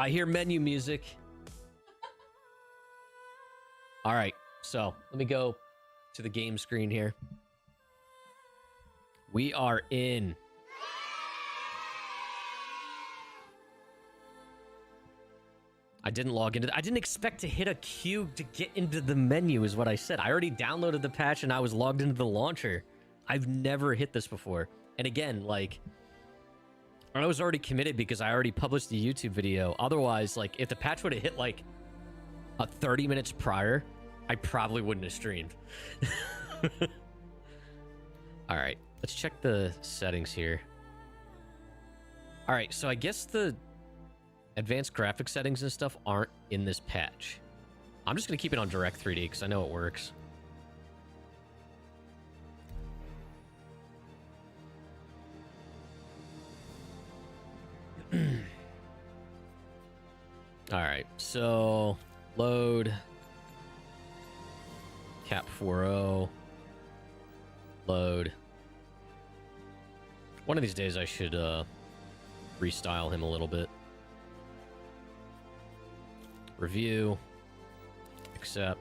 I hear menu music. All right, so let me go to the game screen here. We are in. I didn't log into. I didn't expect to hit a queue to get into the menu, is what I said. I already downloaded the patch and I was logged into the launcher. I've never hit this before. And again, like, I was already committed because I already published the YouTube video. Otherwise, like, if the patch would have hit like 30 minutes prior, I probably wouldn't have streamed. All right, let's check the settings here. All right, so I guess the advanced graphic settings and stuff aren't in this patch. I'm just going to keep it on Direct 3D because I know it works. All right, so load cap 4.0 load. One of these days I should restyle him a little bit. Review, accept.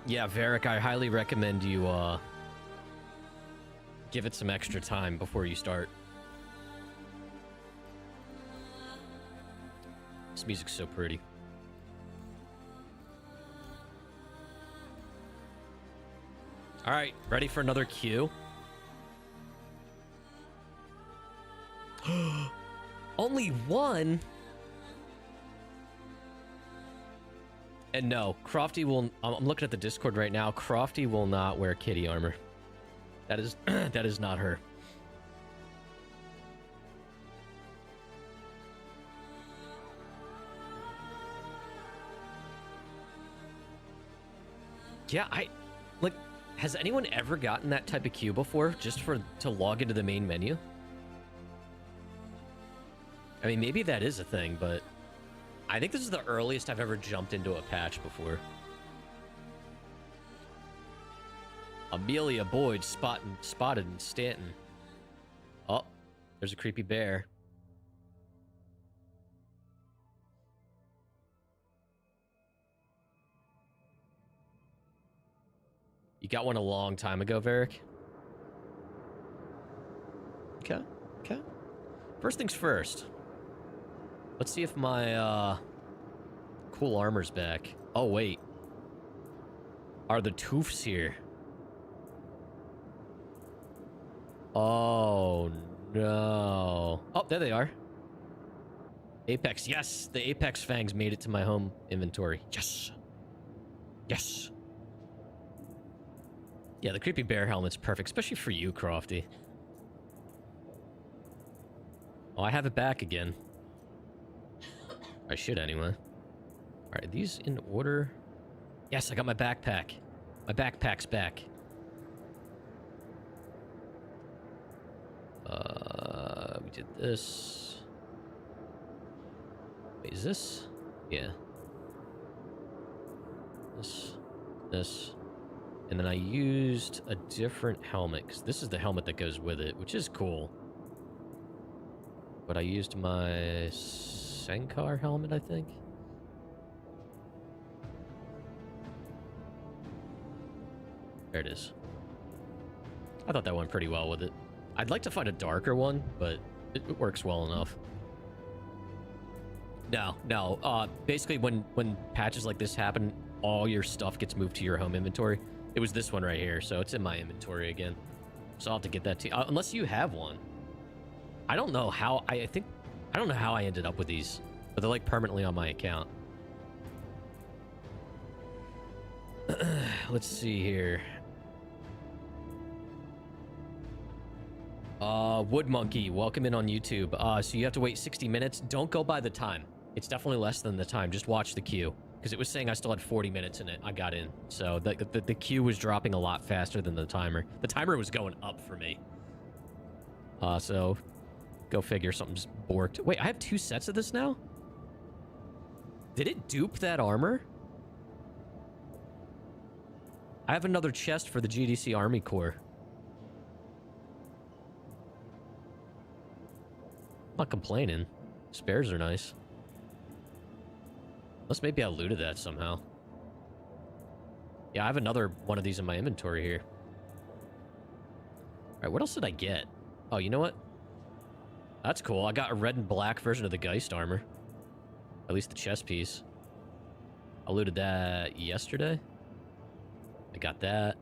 Yeah, Varric, I highly recommend you give it some extra time before you start. This music's so pretty. All right, ready for another queue? Only one? And no, Crofty will... I'm looking at the Discord right now. Crofty will not wear kitty armor. That is that is not her. Yeah, like, has anyone ever gotten that type of queue before just to log into the main menu? I mean, maybe that is a thing, but I think this is the earliest I've ever jumped into a patch before. Amelia Boyd spotted in Stanton. Oh, there's a creepy bear. You got one a long time ago, Varric? Okay, okay. First things first. Let's see if my cool armor's back. Oh, wait. Are the toofs here? Oh, no. Oh, there they are. Apex. Yes, the Apex fangs made it to my home inventory. Yes. Yes. Yeah, the creepy bear helmet's perfect, especially for you, Crofty. Oh, I have it back again. I should anyway. All right, are these in order? Yes, I got my backpack. My backpack's back. We did this. Wait, is this? Yeah. This. And then I used a different helmet, because this is the helmet that goes with it, which is cool. But I used my Sankar helmet, I think. There it is. I thought that went pretty well with it. I'd like to find a darker one, but it works well enough. No. Basically, when patches like this happen, all your stuff gets moved to your home inventory. It was this one right here, so it's in my inventory again. So I'll have to get that to you. Unless you have one. I don't know how... I don't know how I ended up with these, but they're like permanently on my account. Let's see here. Wood Monkey, welcome in on YouTube. So you have to wait 60 minutes. Don't go by the time. It's definitely less than the time. Just watch the queue. Because it was saying I still had 40 minutes in it. I got in. So the queue was dropping a lot faster than the timer. The timer was going up for me. So go figure, something's borked. Wait, I have 2 sets of this now? Did it dupe that armor? I have another chest for the GDC Army Corps. I'm not complaining. Spares are nice. Unless maybe I looted that somehow. Yeah, I have another one of these in my inventory here. Alright, what else did I get? Oh, you know what? That's cool. I got a red and black version of the Geist armor. At least the chest piece. I looted that yesterday. I got that.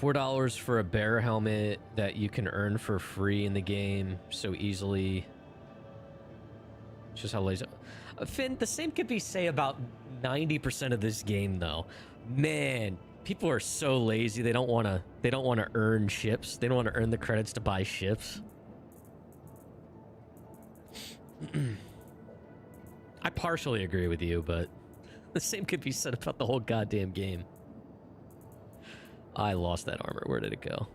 $4 for a bear helmet that you can earn for free in the game so easily. It's just how lazy. Finn, the same could be say about 90% of this game though. Man, people are so lazy. They don't want to earn ships. They don't want to earn the credits to buy ships. I partially agree with you, but the same could be said about the whole goddamn game. I lost that armor. Where did it go?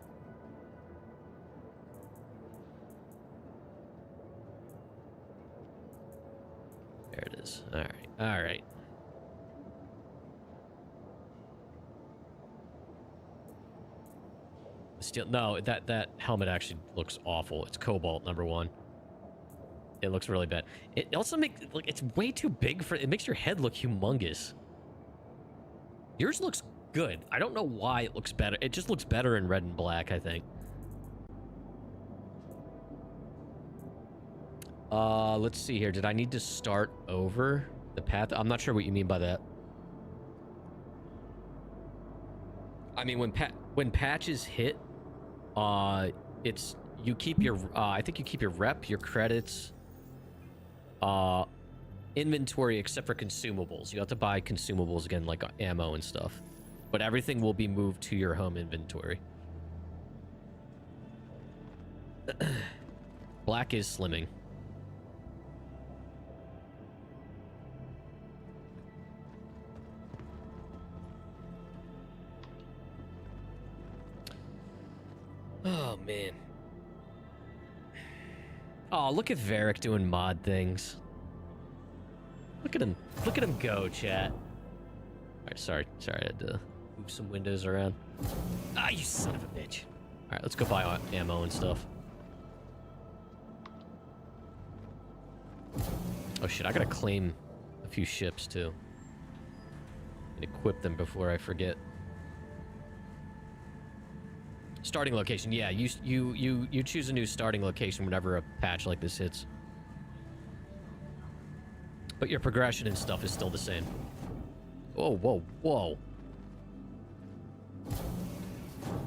There it is. All right. All right. Still, no, that helmet actually looks awful. It's cobalt #1. It looks really bad. It also makes, like, it's way too big for, it makes your head look humongous. Yours looks good. I don't know why it looks better. It just looks better in red and black, I think. Let's see here. Did I need to start over the path? I'm not sure what you mean by that. I mean, when patches hit, it's, you keep your, I think you keep your rep, your credits, inventory, except for consumables. You have to buy consumables again, like ammo and stuff. But everything will be moved to your home inventory. Black is slimming. Oh, man. Oh, look at Varric doing mod things. Look at him. Look at him go, chat. All right, sorry. I had to move some windows around. Ah, you son of a bitch. All right, let's go buy ammo and stuff. Oh, shit. I gotta claim a few ships, too. And equip them before I forget. Starting location, yeah. You choose a new starting location whenever a patch like this hits. But your progression and stuff is still the same. Whoa, whoa, whoa.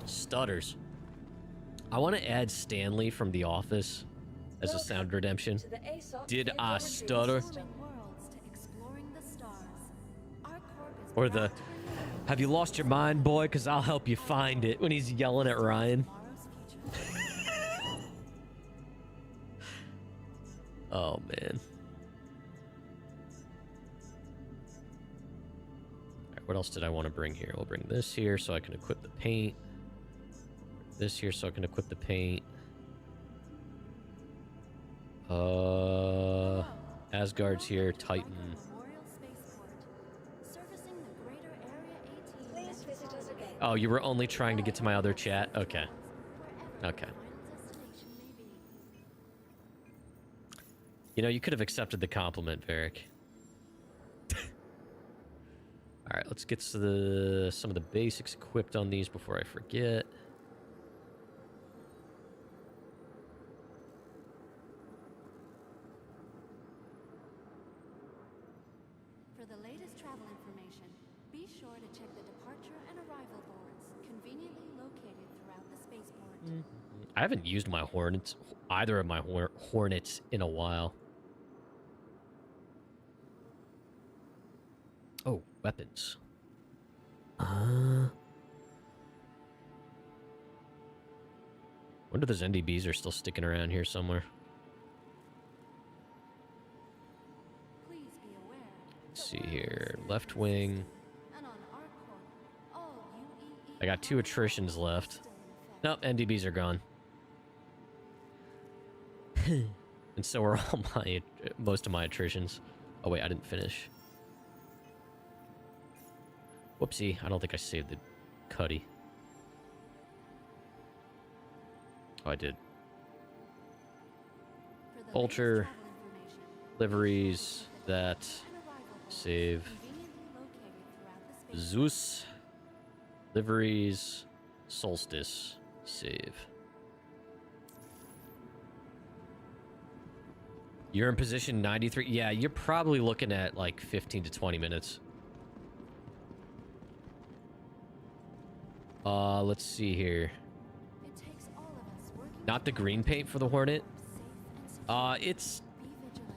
Stutters. I want to add Stanley from The Office as a sound redemption. Did I stutter? Or the, have you lost your mind, boy? Because I'll help you find it, when he's yelling at Ryan. Oh, man. Alright, what else did I want to bring here? We'll bring this here so I can equip the paint. This here so I can equip the paint. Asgard's here, Titan. Oh, you were only trying to get to my other chat? Okay. Okay. You know, you could have accepted the compliment, Varric. Alright, let's get to some of the basics equipped on these before I forget. For the latest travel information, be sure to check the departure and arrival boards, conveniently located throughout the spaceport. I haven't used my Hornets, either of my Hornets, in a while. Oh, weapons. Wonder if those NDBs are still sticking around here somewhere. Please be aware. Let's see here. Left wing. And on our court, all UEE I got 2 attritions left. Nope, NDBs are gone. And so are all most of my attritions. Oh wait, I didn't finish. Whoopsie, I don't think I saved the cuddy. Oh, I did. Vulture, liveries, that, save. Zeus, liveries, solstice, save. You're in position 93. Yeah, you're probably looking at like 15 to 20 minutes. Let's see here. Not the green paint for the Hornet. It's...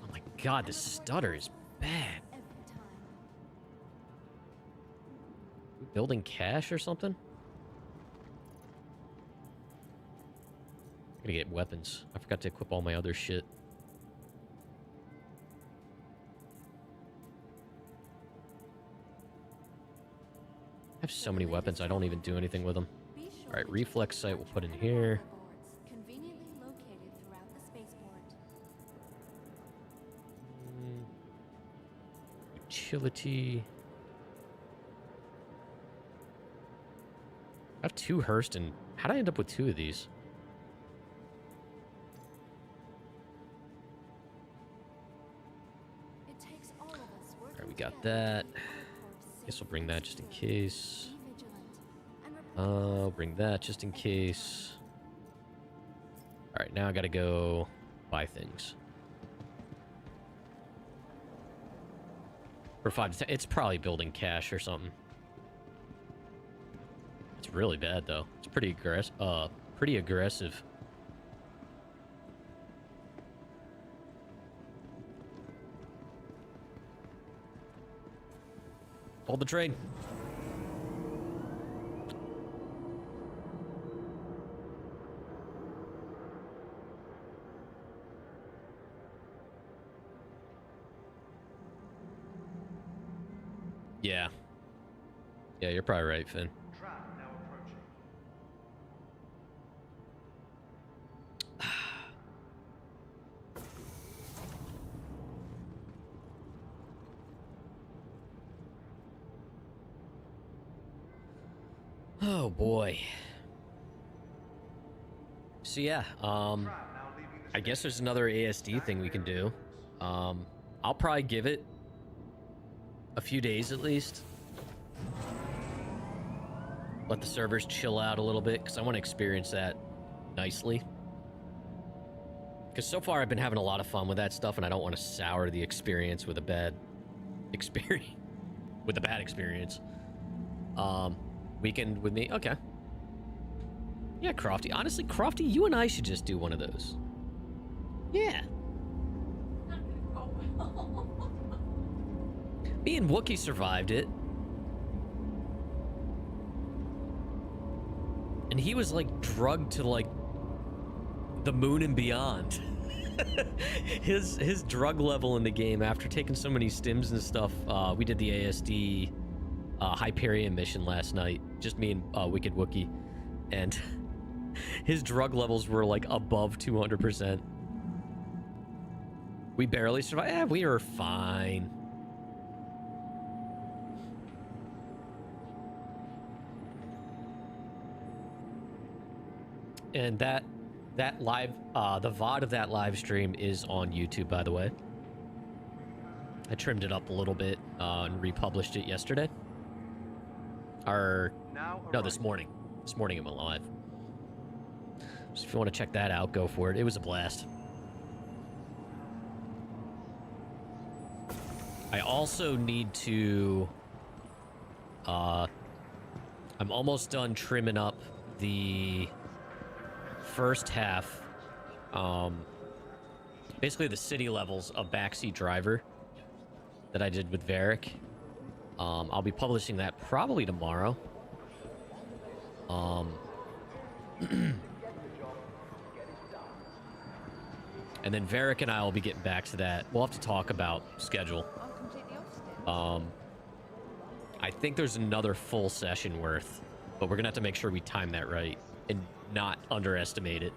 Oh my god, the stutter is bad. Building cache or something? I'm gonna get weapons. I forgot to equip all my other shit. I have so many weapons, I don't even do anything with them. Alright, reflex sight we'll put in here. Utility. I have 2 Hurston. How'd I end up with 2 of these? Alright, we got that. Guess we'll bring that just in case. I'll bring that just in case. Alright, now I gotta go buy things. For 5 to 10. It's probably building cache or something. It's really bad though. It's pretty aggressive. Hold the train. Yeah. Yeah, you're probably right, Finn. Trap now approaching. Oh boy. So yeah, I guess there's another ASD thing we can do. I'll probably give it a few days at least. Let the servers chill out a little bit, because I want to experience that nicely. Because so far I've been having a lot of fun with that stuff, and I don't want to sour the experience with a bad experience. With a bad experience. Weekend with me? Okay. Yeah, Crofty. Honestly, Crofty, you and I should just do one of those. Yeah. Me and Wookiee survived it. And he was like drugged to like the moon and beyond. his drug level in the game after taking so many stims and stuff. We did the ASD Hyperion mission last night. Just me and Wicked Wookiee. And his drug levels were like above 200%. We barely survived. We were fine. And that live, the VOD of that live stream is on YouTube, by the way. I trimmed it up a little bit and republished it yesterday. No, this morning. This morning it went live. So if you want to check that out, go for it. It was a blast. I also need to... I'm almost done trimming up the first half, basically the city levels of Backseat Driver that I did with Varric. I'll be publishing that probably tomorrow. And then Varric and I will be getting back to that. We'll have to talk about schedule. I think there's another full session worth, but we're gonna have to make sure we time that right and not underestimate it.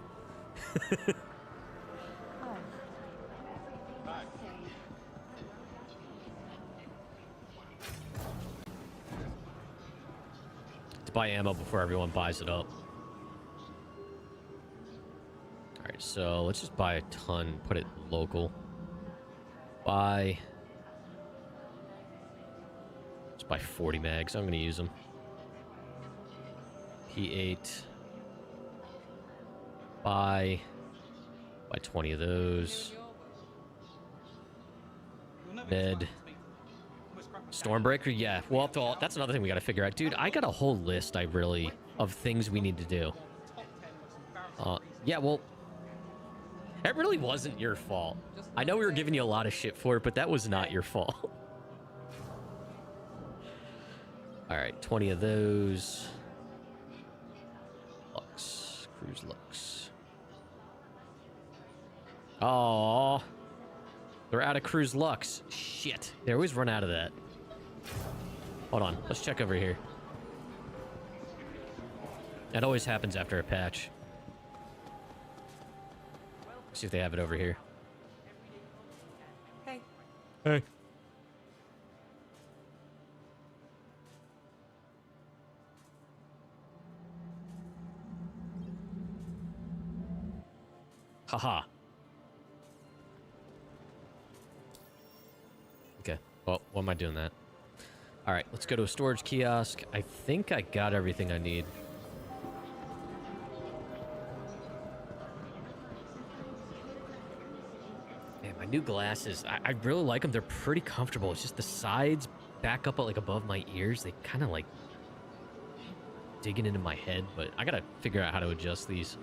to buy ammo before everyone buys it up. Alright, so let's just buy a ton. Put it local. Buy... Let's buy 40 mags. I'm going to use them. P8. Buy 20 of those. Med. Stormbreaker, yeah. Well, that's another thing we got to figure out. Dude, I got a whole list, of things we need to do. Yeah, well, that really wasn't your fault. I know we were giving you a lot of shit for it, but that was not your fault. All right, 20 of those. Lux. Cruise Lux. Oh, they're out of Cruise Lux. Shit. They always run out of that. Hold on. Let's check over here. That always happens after a patch. See if they have it over here. Hey. Hey. Haha. Okay. Well, why am I doing that? All right, let's go to a storage kiosk. I think I got everything I need. Man, my new glasses, I really like them. They're pretty comfortable. It's just the sides back up like above my ears. They kind of like digging into my head, but I gotta figure out how to adjust these.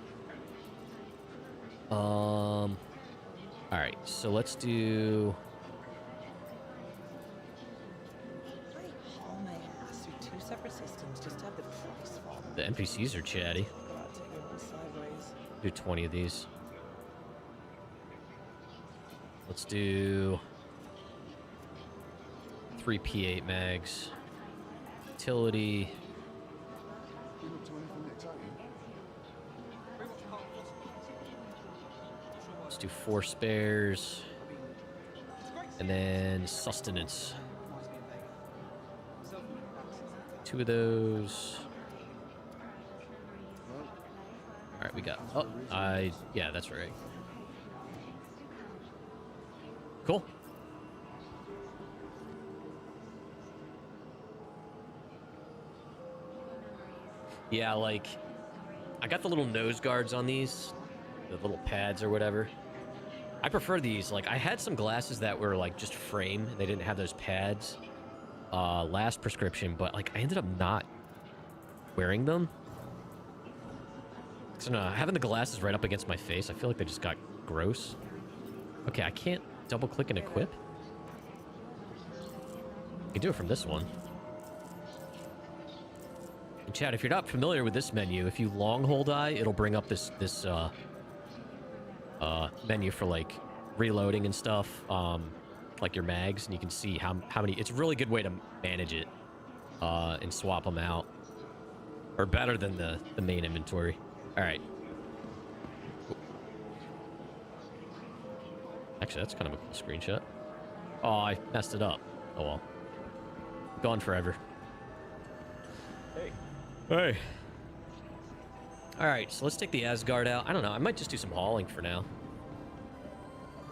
All right, so let's do... Separate systems just to have the price fall. The NPCs are chatty. Do 20 of these. Let's do 3 P8 mags. Utility. Let's do 4 spares. And then sustenance. 2 of those. All right, we got... Oh, yeah, that's right. Cool. Yeah, like... I got the little nose guards on these. The little pads or whatever. I prefer these. Like, I had some glasses that were, like, just frame. They didn't have those pads. Last prescription, but like I ended up not wearing them. So no, having the glasses right up against my face, I feel like they just got gross. Okay, I can't double click and equip. You can do it from this one. And chat, if you're not familiar with this menu, if you long hold I, it'll bring up this menu for like reloading and stuff. Like your mags, and you can see how many. It's a really good way to manage it and swap them out, or better than the main inventory. All right. Actually, that's kind of a cool screenshot. Oh, I messed it up. Oh well. Gone forever. Hey. Hey. All right, so let's take the Asgard out. I don't know. I might just do some hauling for now.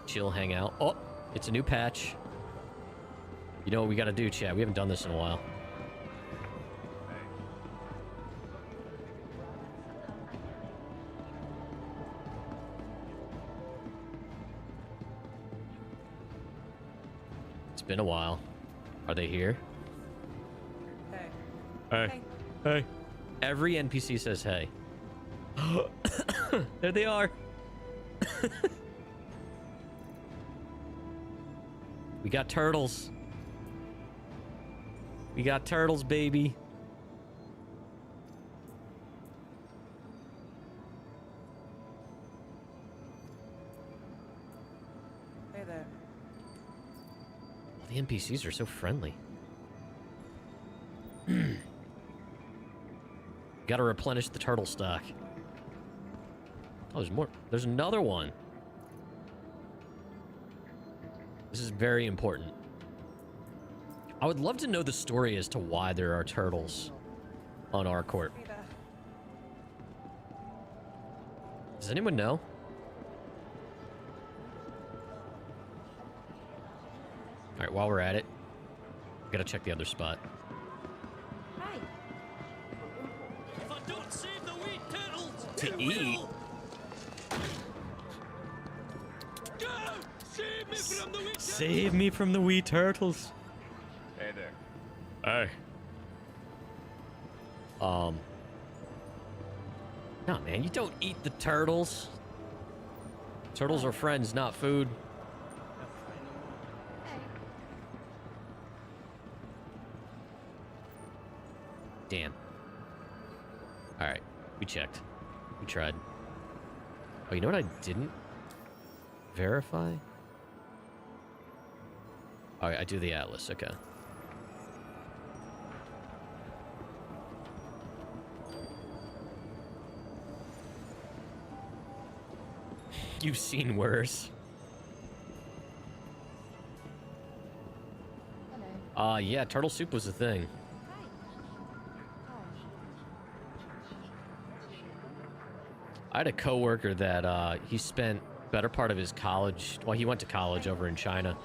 Chill, hang out. Oh. It's a new patch. You know what we gotta do, chat? We haven't done this in a while. It's been a while. Are they here? Hey. Hey. Hey. Every NPC says hey. There they are. We got turtles. We got turtles, baby. Hey there. The NPCs are so friendly. Gotta replenish the turtle stock. Oh, there's more. There's another one. This is very important. I would love to know the story as to why there are turtles on our court. Hey there. Does anyone know? All right, while we're at it, gotta check the other spot. Hi. If I don't save the wee turtles, To it eat? will. Go! Save me from the wee turtles. Save me from the wee turtles. Hey there. Hey. No, man, you don't eat the turtles. Turtles are friends, not food. Damn. All right, we checked. We tried. Oh, you know what I didn't verify? All right, I do the Atlas. Okay. You've seen worse. Yeah, turtle soup was a thing. I had a coworker that he spent better part of his college. Well, he went to college over in China,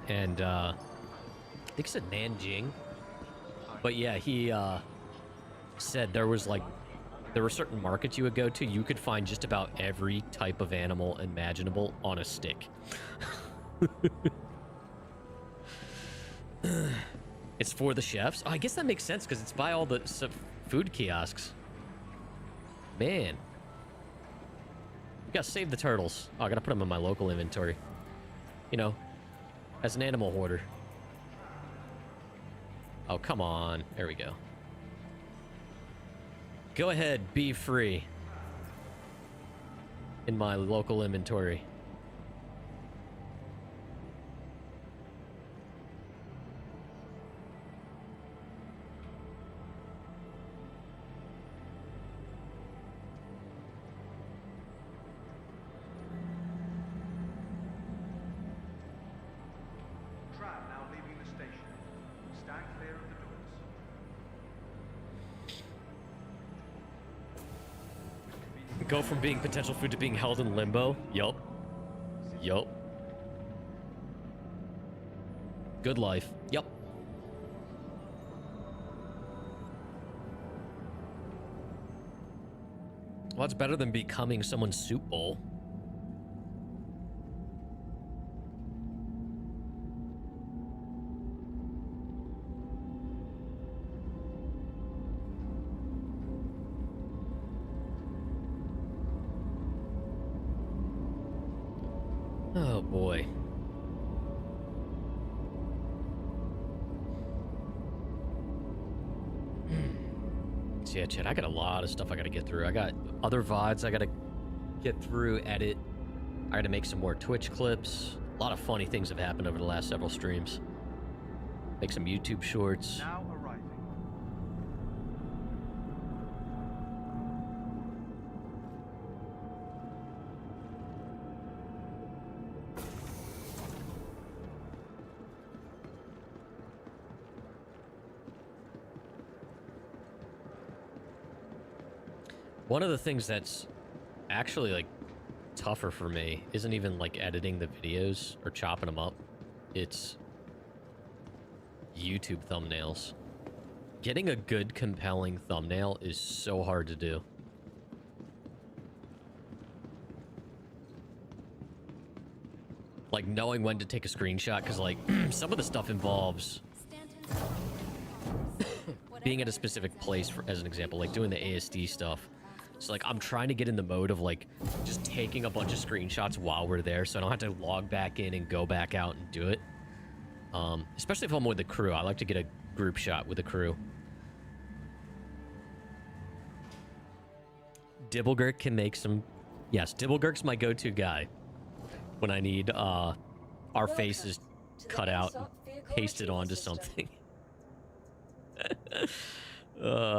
and I think he said Nanjing. But yeah, he said there were certain markets you would go to. You could find just about every type of animal imaginable on a stick. It's for the chefs. Oh, I guess that makes sense because it's by all the food kiosks. Man. We gotta save the turtles. Oh, I gotta put them in my local inventory. You know, as an animal hoarder. Oh, come on. There we go. Go ahead, be free. In my local inventory. Tram now leaving the station. Stand clear of the doors. Go from being potential food to being held in limbo. Yup. Yup. Good life. Yup. Well, it's better than becoming someone's soup bowl. Oh boy. So yeah, Chad, I got a lot of stuff I gotta get through. I got other VODs I gotta get through, edit. I gotta make some more Twitch clips. A lot of funny things have happened over the last several streams. Make some YouTube shorts. Now arriving. One of the things that's actually like tougher for me isn't even like editing the videos or chopping them up. It's YouTube thumbnails. Getting a good, compelling thumbnail is so hard to do. Like knowing when to take a screenshot, because like some of the stuff involves being at a specific place, for, as an example, like doing the ASD stuff. So like I'm trying to get in the mode of like just taking a bunch of screenshots while we're there, so I don't have to log back in and go back out and do it. Especially if I'm with the crew. I like to get a group shot with the crew. Dibblegurk can make some... Yes, Dibblegurk's my go-to guy when I need our faces cut out and pasted onto something.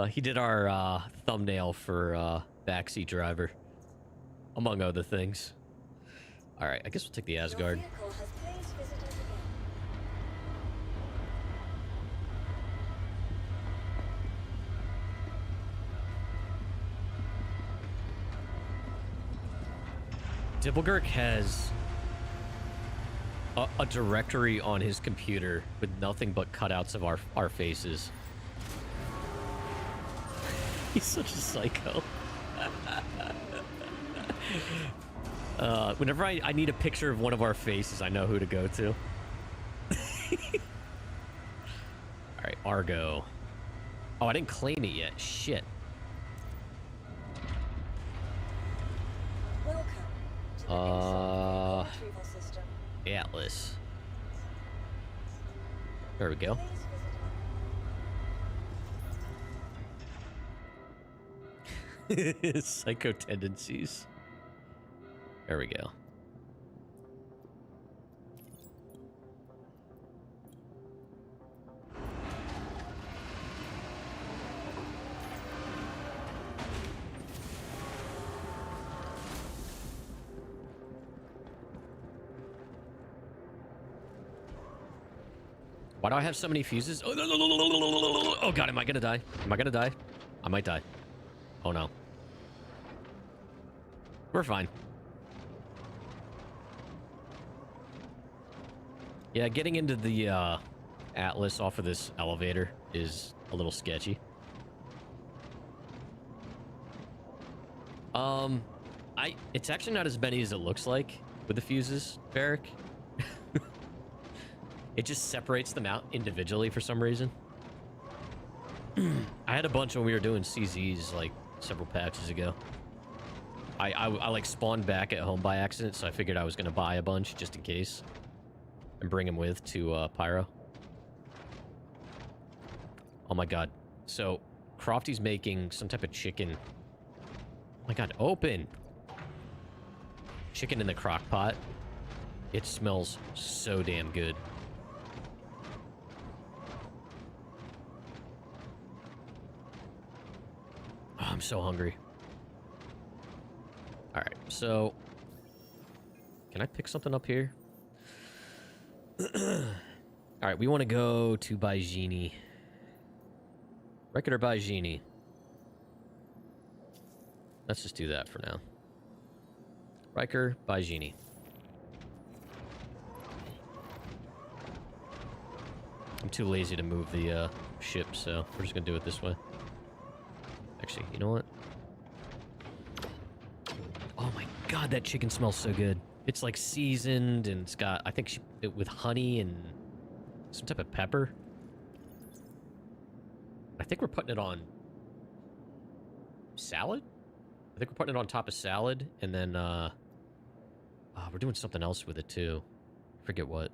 He did our thumbnail for Backseat Driver, among other things. All right, I guess we'll take the Asgard. Dibblegurk has a directory on his computer with nothing but cutouts of our faces. He's such a psycho. Whenever I need a picture of one of our faces, I know who to go to. Alright, Argo. Oh, I didn't claim it yet. Shit. Welcome to the Inside retrieval system. Atlas. There we go. Please visit Psycho tendencies. There we go. Why do I have so many fuses? Oh god, am I gonna die? Am I gonna die? I might die. Oh no. We're fine. Yeah, getting into the Atlas off of this elevator is a little sketchy. It's actually not as many as it looks like with the fuses, Barrick. It just separates them out individually for some reason. I had a bunch when we were doing CZs like several patches ago. I like spawned back at home by accident, so I figured I was gonna buy a bunch just in case and bring them with to Pyro. Oh my god. So Crofty's making some type of chicken. Oh my god, open! Chicken in the crock pot. It smells so damn good. Oh, I'm so hungry. Alright, so... Can I pick something up here? Alright, we want to go to Baijini. Record or Baijini? Let's just do that for now. Riker, Baijini. I'm too lazy to move the ship, so we're just gonna do it this way. Actually, you know what? Oh my god, that chicken smells so good. It's like seasoned and it's got, I think, with honey and some type of pepper. I think we're putting it on salad? I think we're putting it on top of salad, and then we're doing something else with it too. I forget what.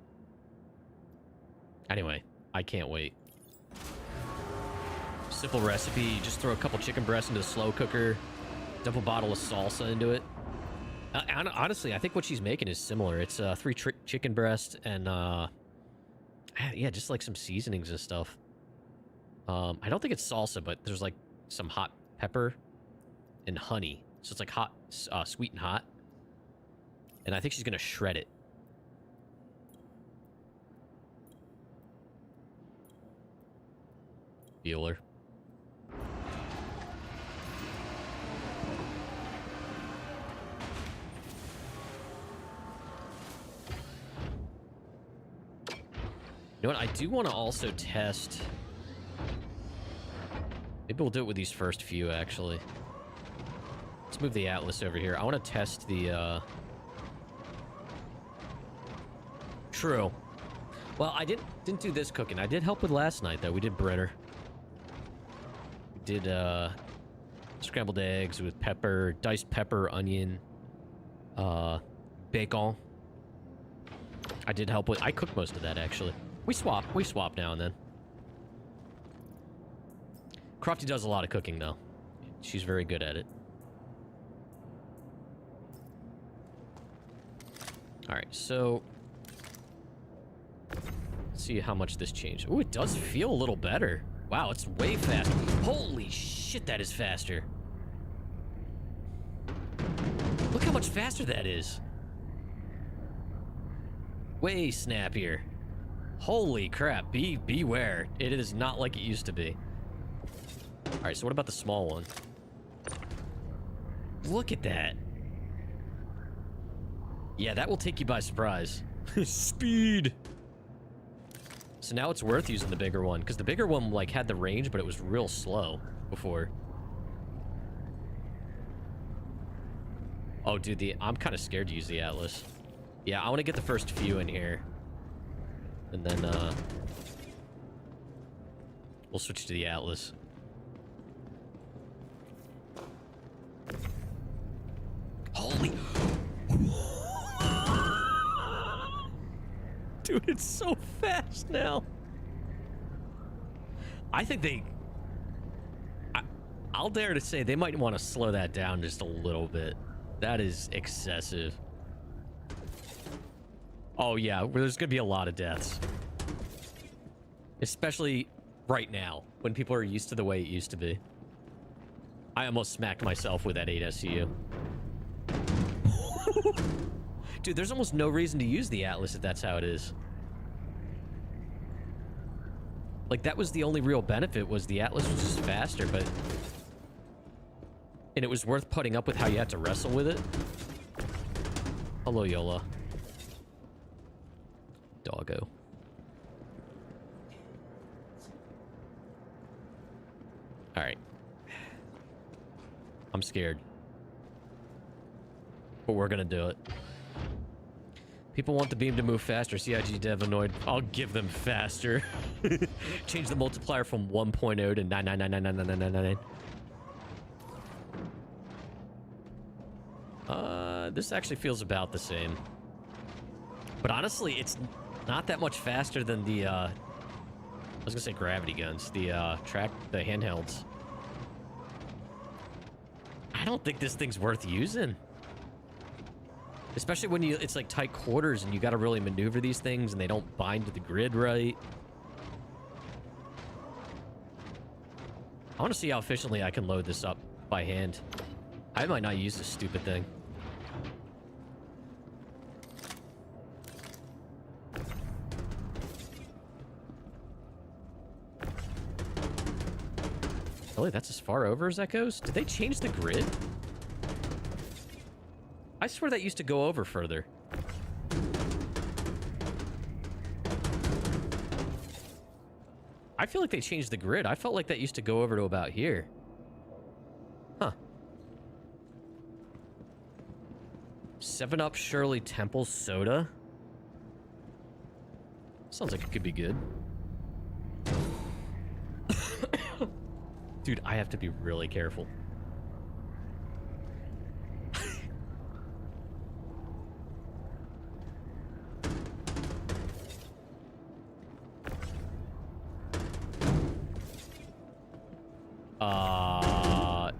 Anyway, I can't wait. Simple recipe, you just throw a couple chicken breasts into the slow cooker, dump a bottle of salsa into it. Honestly, I think what she's making is similar. It's 3 chicken breasts and yeah, just like some seasonings and stuff. I don't think it's salsa, but there's like some hot pepper and honey. So it's like hot, sweet and hot. And I think she's gonna shred it. Bueller. You know what? I do want to also test. Maybe we'll do it with these first few, actually. Let's move the Atlas over here. I want to test the, True. Well, I didn't do this cooking. I did help with last night, though. We did Brenner. We did, scrambled eggs with pepper, diced pepper, onion, bacon. I did help with... I cooked most of that, actually. We swap now and then. Crofty does a lot of cooking, though. She's very good at it. Alright, so... Let's see how much this changed. Ooh, it does feel a little better. Wow, it's way faster. Holy shit, that is faster. Look how much faster that is. Way snappier. Holy crap, beware. It is not like it used to be. Alright, so what about the small one? Look at that. Yeah, that will take you by surprise. Speed. So now it's worth using the bigger one, because the bigger one, like, had the range, but it was real slow before. Oh, dude, I'm kind of scared to use the Atlas. Yeah, I want to get the first few in here. And then, we'll switch to the Atlas. Holy... Dude, it's so fast now. I think I'll dare to say they might want to slow that down just a little bit. That is excessive. Oh, yeah, there's going to be a lot of deaths. Especially right now, when people are used to the way it used to be. I almost smacked myself with that 8 SCU. Dude, there's almost no reason to use the Atlas if that's how it is. Like, that was the only real benefit, was the Atlas was just faster, but... And it was worth putting up with how you had to wrestle with it. Hello, Yola. Doggo. Alright. I'm scared. But we're gonna do it. People want the beam to move faster. CIG dev annoyed. I'll give them faster. Change the multiplier from 1.0 to 999999999. This actually feels about the same. But honestly, it's not that much faster than the, I was gonna say gravity guns. The, the handhelds. I don't think this thing's worth using. Especially when it's like tight quarters and you gotta really maneuver these things and they don't bind to the grid right. I want to see how efficiently I can load this up by hand. I might not use this stupid thing. Really, that's as far over as that goes? Did they change the grid? I swear that used to go over further. I feel like they changed the grid. I felt like that used to go over to about here. Huh. 7-Up Shirley Temple Soda? Sounds like it could be good. Dude, I have to be really careful.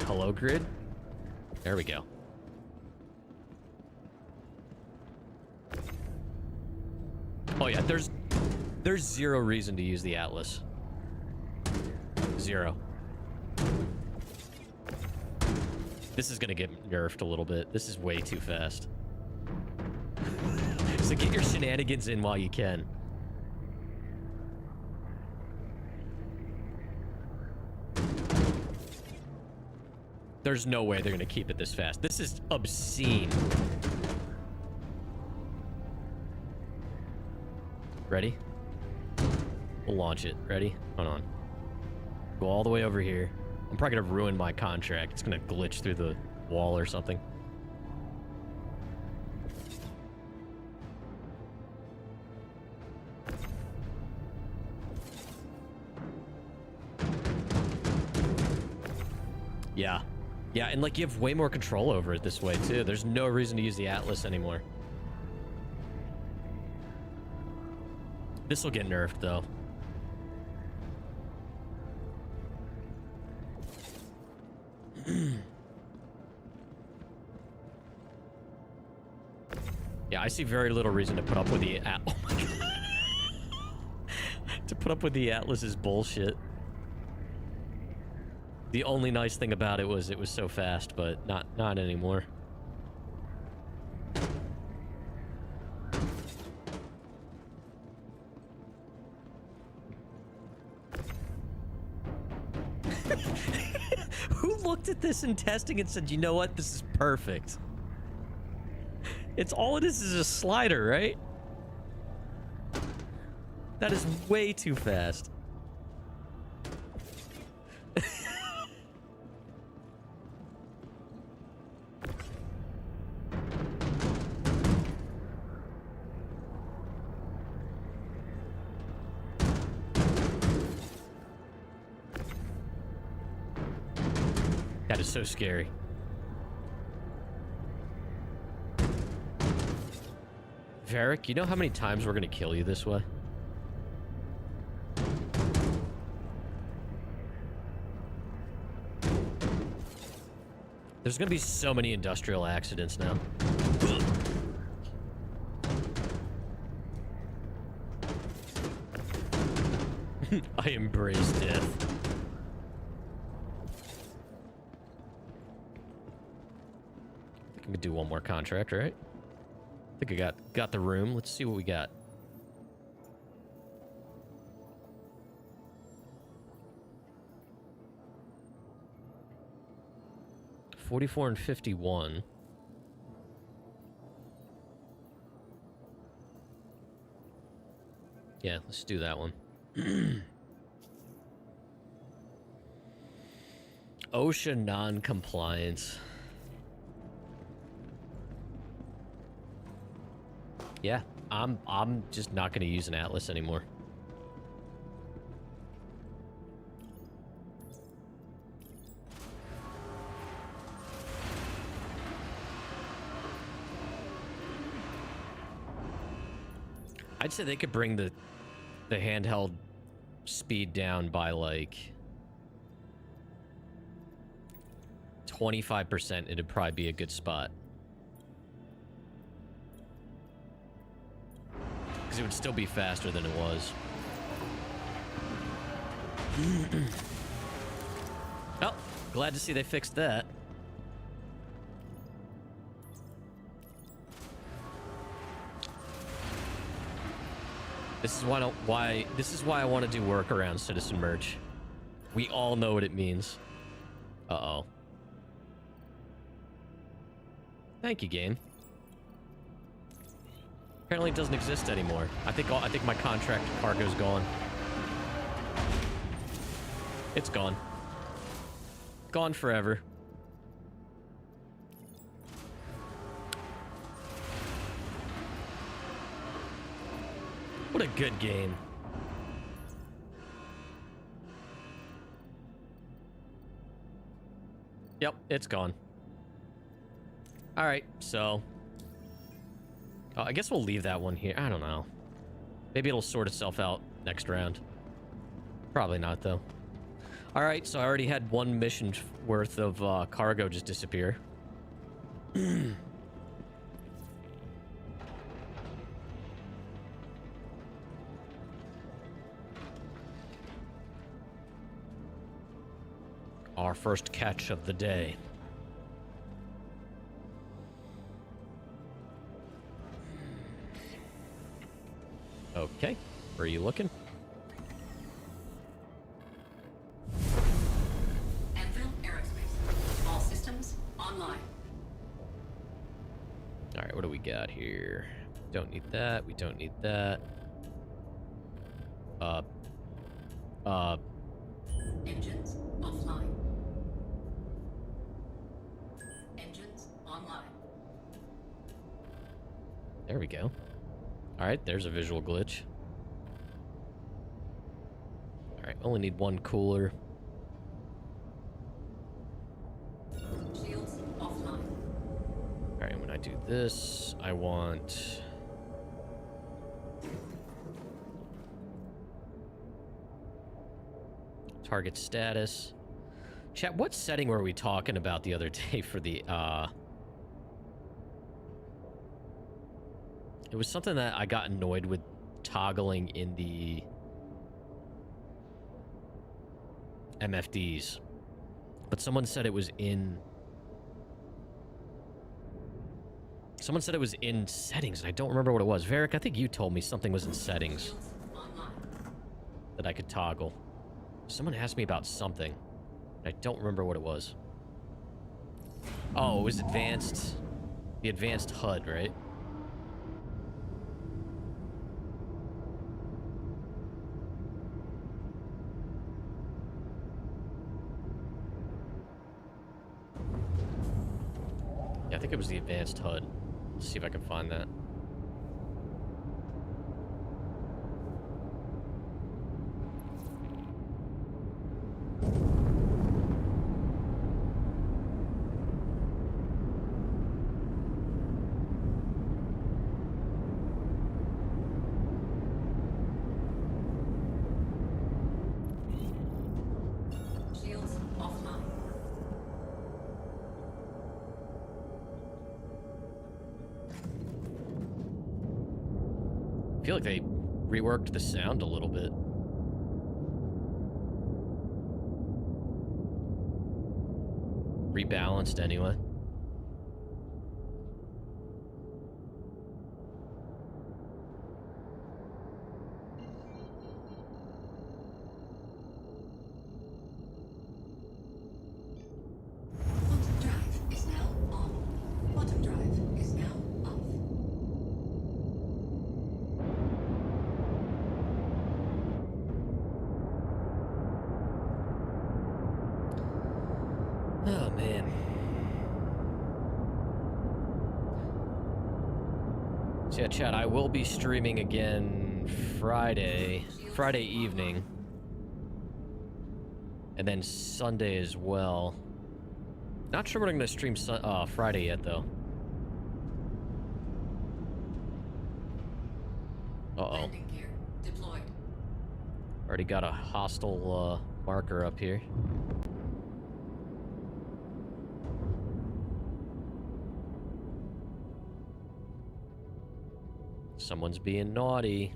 Hello, grid? There we go. Oh yeah, there's zero reason to use the Atlas. Zero. This is gonna get nerfed a little bit. This is way too fast. So get your shenanigans in while you can. There's no way they're gonna keep it this fast. This is obscene. Ready? We'll launch it. Ready? Hold on. Go all the way over here. I'm probably gonna ruin my contract. It's gonna glitch through the wall or something. Yeah. Yeah, and like you have way more control over it this way too. There's no reason to use the Atlas anymore. This will get nerfed though. Yeah, I see very little reason to put up with the oh my god. To put up with the Atlas's bullshit. The only nice thing about it was so fast, but not anymore. Who looked at this in testing and said, you know what, this is perfect? It's all it is a slider, right? That is way too fast. That is so scary. Varric, you know how many times we're gonna kill you this way? There's gonna be so many industrial accidents now. I embrace death. I can do one more contract, right? I think I got the room. Let's see what we got. $44 and $51. Yeah, let's do that one. OSHA non-compliance. Yeah, I'm just not going to use an Atlas anymore. I'd say they could bring the handheld speed down by like 25%. It'd probably be a good spot. Because it would still be faster than it was. Oh, glad to see they fixed that. This is why I want to do work around Citizen Merch. We all know what it means. Uh-oh. Thank you, game. Apparently it doesn't exist anymore. I think my contract cargo's gone. It's gone. Gone forever. What a good game. Yep, it's gone. All right, so I guess we'll leave that one here. I don't know. Maybe it'll sort itself out next round. Probably not, though. All right, so I already had one mission worth of cargo just disappear. Our first catch of the day. Okay, where are you looking? Anvil Aerospace. All systems online. All right, what do we got here? Don't need that. We don't need that. Engines offline. Engines online. There we go. All right, there's a visual glitch. All right, only need one cooler. Shields offline. All right, when I do this, I want... target status. Chat, what setting were we talking about the other day for the, It was something that I got annoyed with toggling in the MFDs. But someone said it was in... Someone said it was in settings, and I don't remember what it was. Varric, I think you told me something was in settings Shields online. that I could toggle. Someone asked me about something. I don't remember what it was. Oh, it was advanced... The advanced HUD, right? like it was the advanced HUD. Let's see if I can find that. Shields offline. I feel like they reworked the sound a little bit. Rebalanced anyway. Quantum drive is now on. Quantum drive is now off. Oh, man. So yeah, chat, I will be streaming again Friday evening. And then Sunday as well. Not sure what I'm going to stream Friday yet, though. Uh-oh. Landing gear deployed. Already got a hostile marker up here. Someone's being naughty.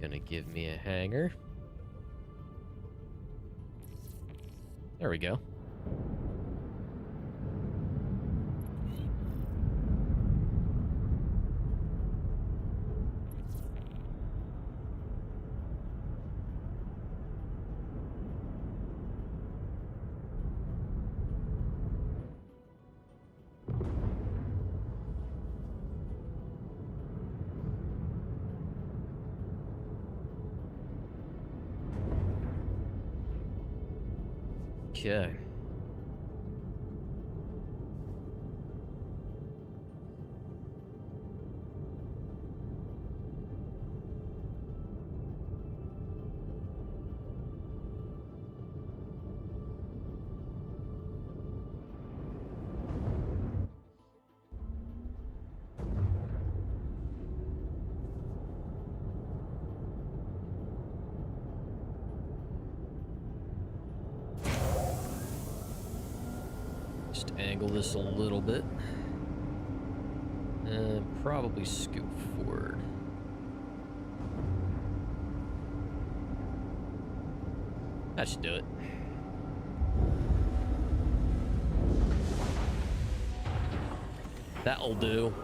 Gonna give me a hanger. There we go. Okay. Just angle this a little bit. And probably scoot forward. That should do it. That'll do.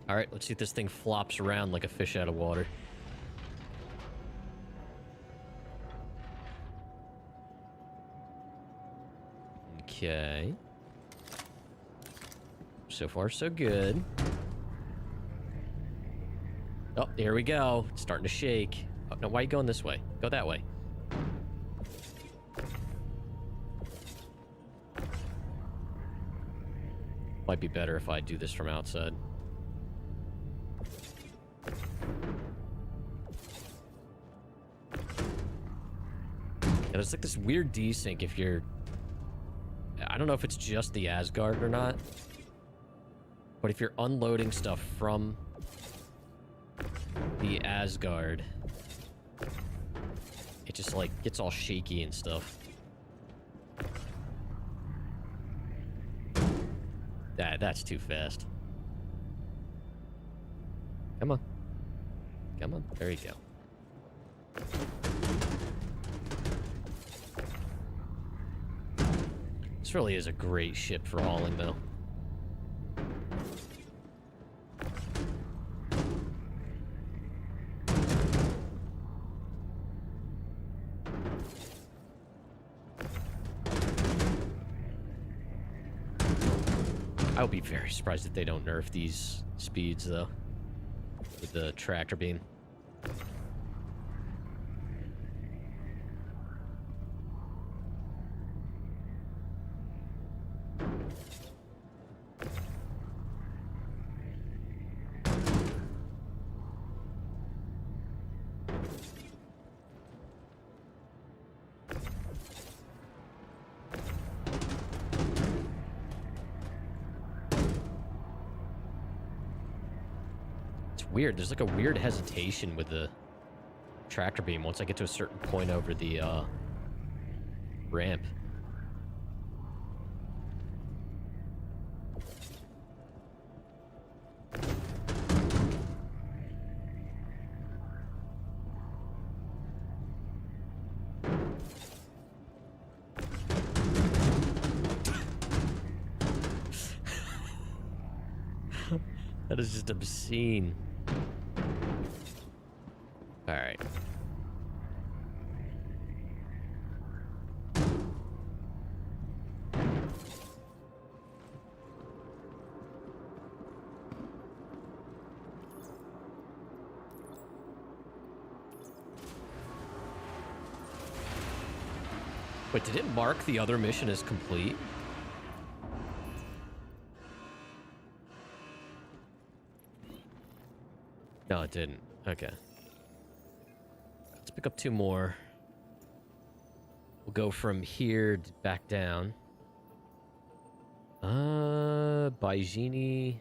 All right, let's see if this thing flops around like a fish out of water. Okay. So far, so good. Oh, here we go. It's starting to shake. Oh, no, why are you going this way? Go that way. Might be better if I do this from outside. Yeah, there's like this weird desync if you're... I don't know if it's just the Asgard or not. But if you're unloading stuff from the Asgard, it just like gets all shaky and stuff. That's too fast. Come on. Come on. There you go. This really is a great ship for hauling, though. I would be very surprised if they don't nerf these speeds, though. With the tractor beam. Weird. There's like a weird hesitation with the tractor beam once I get to a certain point over the ramp. That is just obscene. All right. Wait, did it mark the other mission as complete? No, it didn't. Okay. Let's pick up 2 more. We'll go from here back down. Baijini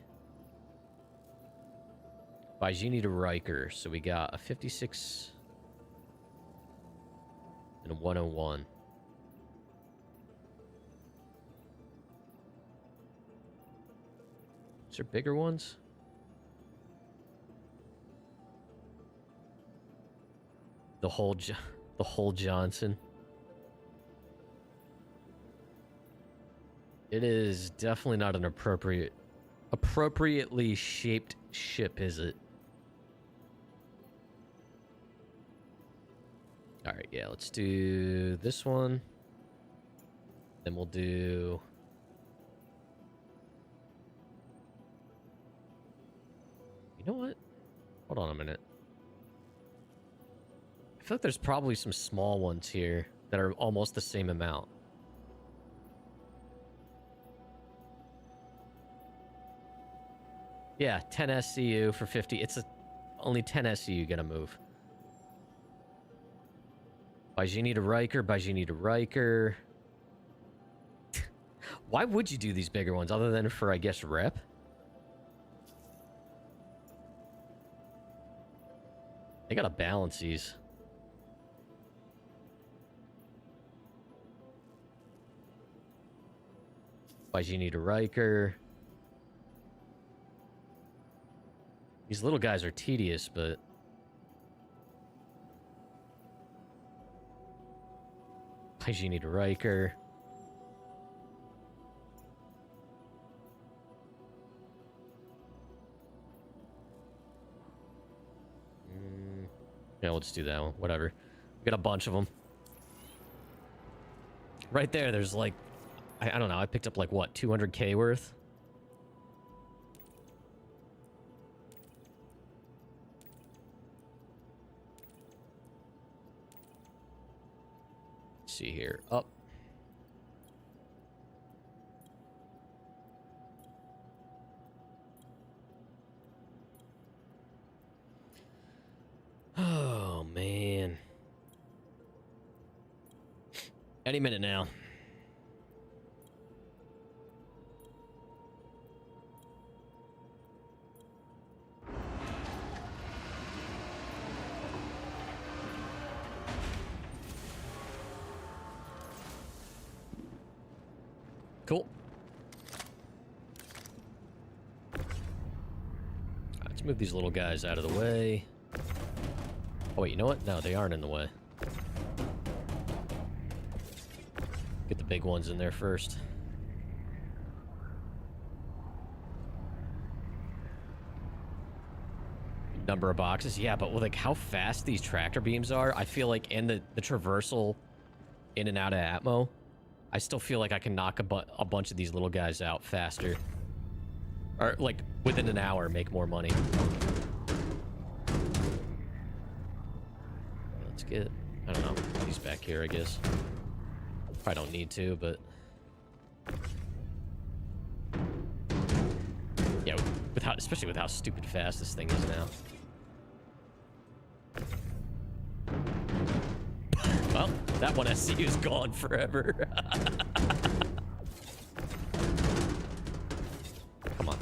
to Riker. So we got a 56 and a 101. Is there bigger ones? The whole Johnson. It is definitely not an appropriately shaped ship, is it? All right, yeah, let's do this one. Then we'll do... You know what? Hold on a minute. I feel like there's probably some small ones here that are almost the same amount. Yeah, 10 SCU for 50. It's only 10 SCU gonna move. Baijini to Riker, Baijini to Riker. Why would you do these bigger ones other than for, I guess, rep? They gotta balance these. Baijini to Riker. These little guys are tedious, but... Baijini to Riker. Yeah, we'll just do that one. Whatever. We got a bunch of them. Right there, there's like... I don't know, I picked up like, what, 200k worth? Let's see here. Up. Oh, man. Any minute now. Cool. Let's move these little guys out of the way. Oh, wait, you know what? No, they aren't in the way. Get the big ones in there first. Number of boxes. Yeah, but with like how fast these tractor beams are, I feel like, and the traversal in and out of Atmo, I still feel like I can knock a bunch of these little guys out faster Or, like, within an hour, make more money. Let's get... I don't know. He's back here, I guess. Probably don't need to, but... Yeah, with how, especially with how stupid fast this thing is now. Well, that one SCU is gone forever. Come on.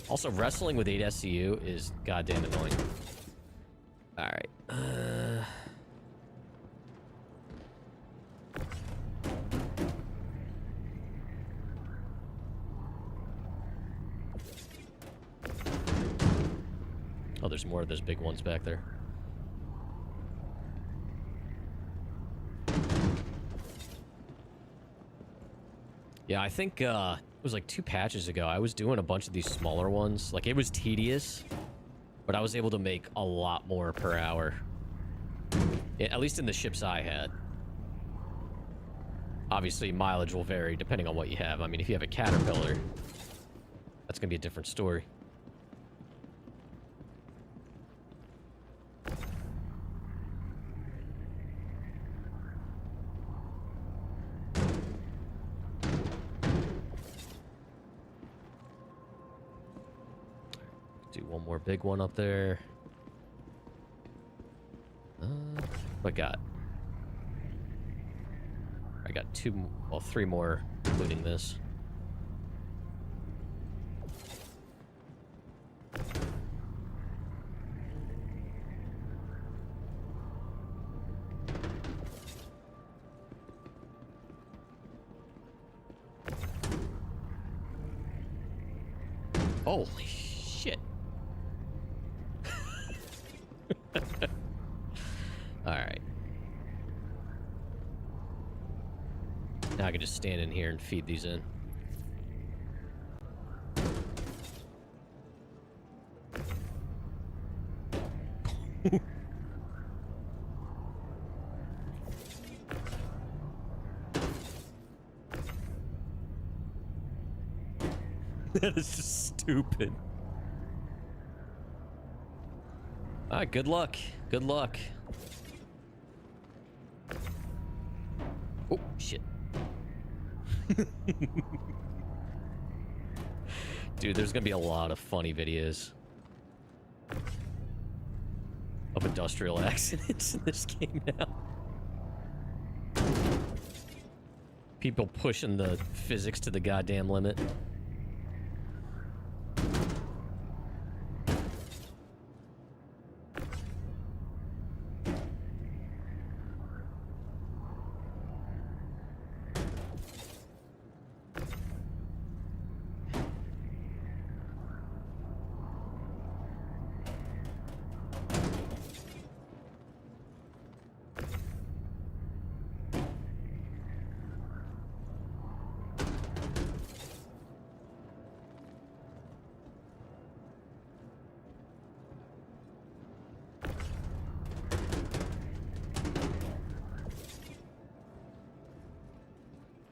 Also, wrestling with 8 SCU is goddamn annoying. Alright. Oh, there's more of those big ones back there. Yeah, I think it was like 2 patches ago. I was doing a bunch of these smaller ones. Like, it was tedious, but I was able to make a lot more per hour. At least in the ships I had. Obviously, mileage will vary depending on what you have. I mean, if you have a Caterpillar, that's going to be a different story. Do one more big one up there. What I got? I got 2, well, 3 more, including this. Holy shit. Alright. Now I can just stand in here and feed these in. That is just stupid. Alright, good luck. Good luck. Oh, shit. Dude, there's gonna be a lot of funny videos of industrial accidents in this game now. People pushing the physics to the goddamn limit.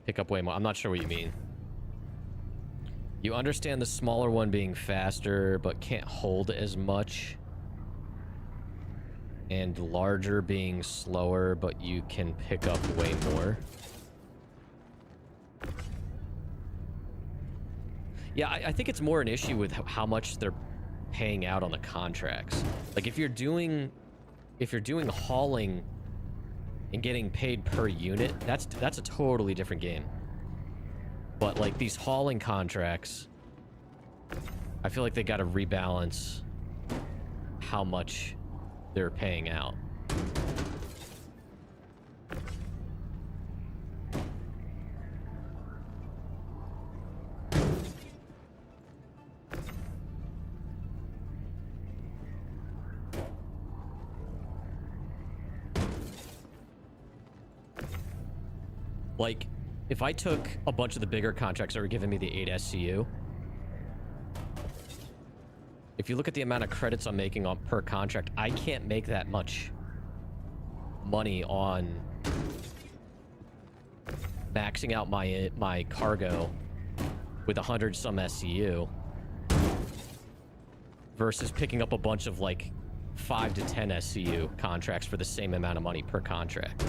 Pick up way more. I'm not sure what you mean. You understand the smaller one being faster, but can't hold as much. And larger being slower, but you can pick up way more. Yeah, I think it's more an issue with how much they're paying out on the contracts. Like, if you're doing hauling and getting paid per unit, that's a totally different game. But like these hauling contracts, I feel like they got to rebalance how much they're paying out. Like, if I took a bunch of the bigger contracts that were giving me the 8 SCU, if you look at the amount of credits I'm making on per contract, I can't make that much money on maxing out my cargo with 100 some SCU versus picking up a bunch of like 5 to 10 SCU contracts for the same amount of money per contract.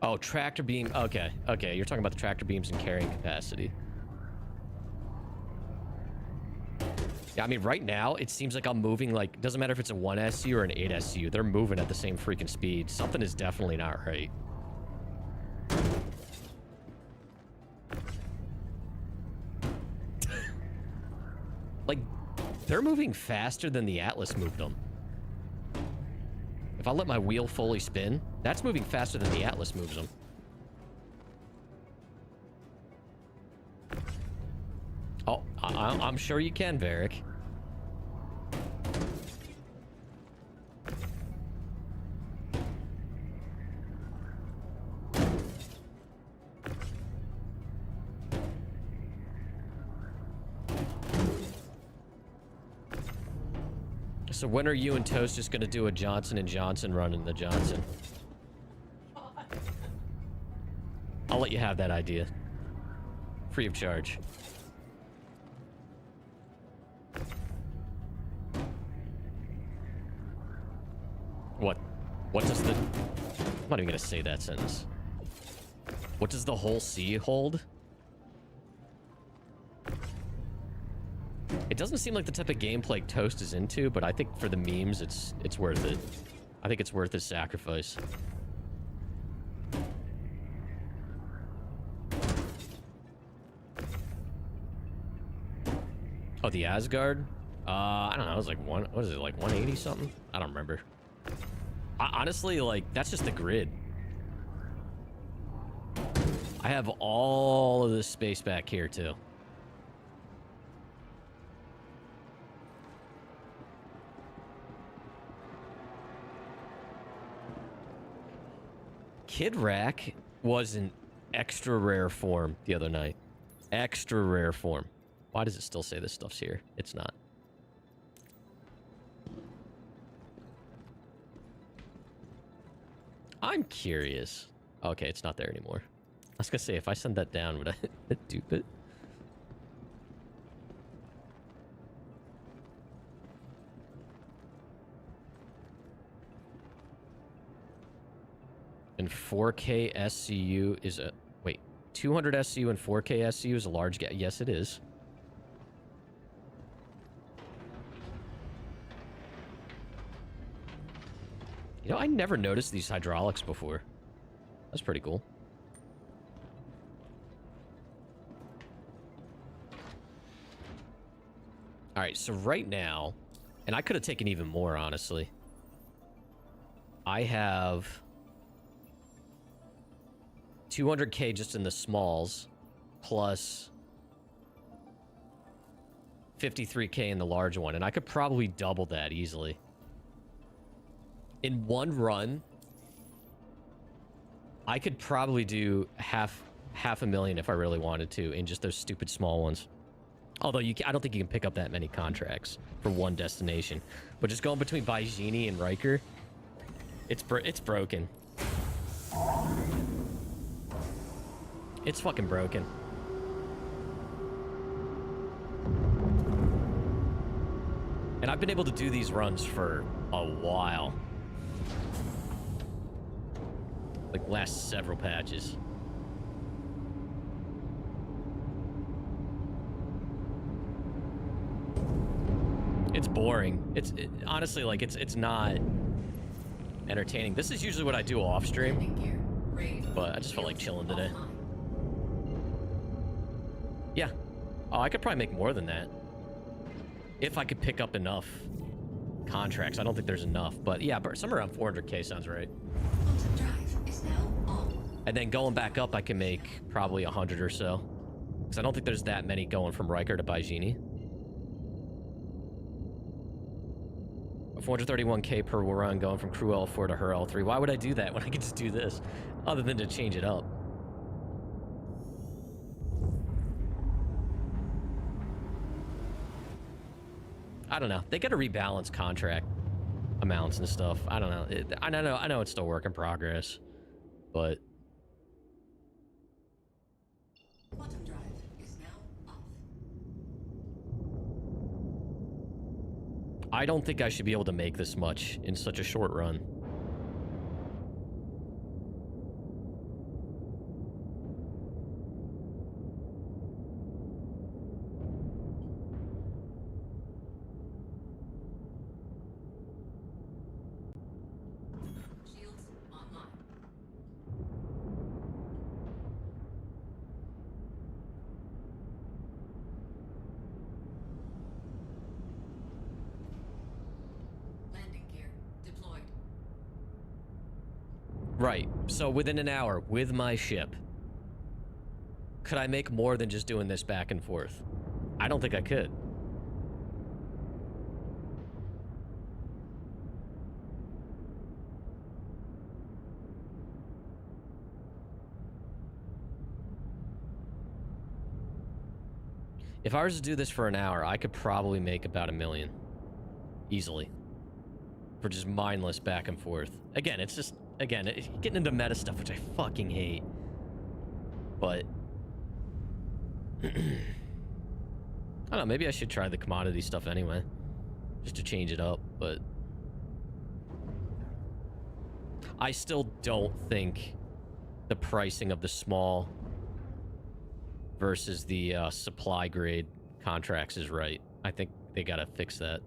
Oh, tractor beam. Okay, okay. You're talking about the tractor beams and carrying capacity. Yeah, I mean, right now, it seems like I'm moving like... Doesn't matter if it's a 1 SCU or an 8 SCU. They're moving at the same freaking speed. Something is definitely not right. Like, they're moving faster than the Atlas moved them. If I let my wheel fully spin, that's moving faster than the Atlas moves them. Oh, I'm sure you can, Varric. So when are you and Toast just gonna do a Johnson & Johnson run in the Johnson? I'll let you have that idea. Free of charge. What does the... I'm not even gonna say that sentence. What does the whole sea hold? It doesn't seem like the type of gameplay Toast is into, but I think for the memes, it's worth it. I think it's worth his sacrifice. Oh, the Asgard? I don't know. It was like what is it, like 180 something? I don't remember. Honestly, like, that's just the grid. I have all of this space back here, too. Kid Rack was an extra rare form the other night. Extra rare form. Why does it still say this stuff's here? It's not. I'm curious. Okay, it's not there anymore. I was gonna say, if I send that down, would I dupe it? And 4K SCU is a... Wait, 200 SCU and 4K SCU is a large gap. Yes, it is. You know, I never noticed these hydraulics before. That's pretty cool. All right, so right now, and I could have taken even more, honestly. I have 200K just in the smalls, plus 53K in the large one, and I could probably double that easily. In one run, I could probably do half a million if I really wanted to in just those stupid small ones. Although I don't think you can pick up that many contracts for one destination. But just going between Baijini and Riker, it's broken. It's fucking broken. And I've been able to do these runs for a while. Like last several patches. It's boring. Honestly, like it's not entertaining. This is usually what I do off stream, but I just felt like chilling today. Yeah. Oh, I could probably make more than that if I could pick up enough contracts. I don't think there's enough, but yeah, somewhere around 400K sounds right. And then going back up, I can make probably 100 or so, because I don't think there's that many going from Riker to Baijini. 431K per run going from Crew L4 to her L3. Why would I do that when I could just do this, other than to change it up? I don't know. They got to rebalance contract amounts and stuff. I don't know. I know it's still work in progress, but I don't think I should be able to make this much in such a short run. Shields online. Landing gear deployed. Right. So within an hour, with my ship, could I make more than just doing this back and forth? I don't think I could. If I was to do this for an hour, I could probably make about $1 million. Easily. For just mindless back and forth. Again, it's just, getting into meta stuff, which I fucking hate. But... I don't know, maybe I should try the commodity stuff anyway. Just to change it up, but... I still don't think the pricing of the small versus the supply grade contracts is right. I think they gotta fix that.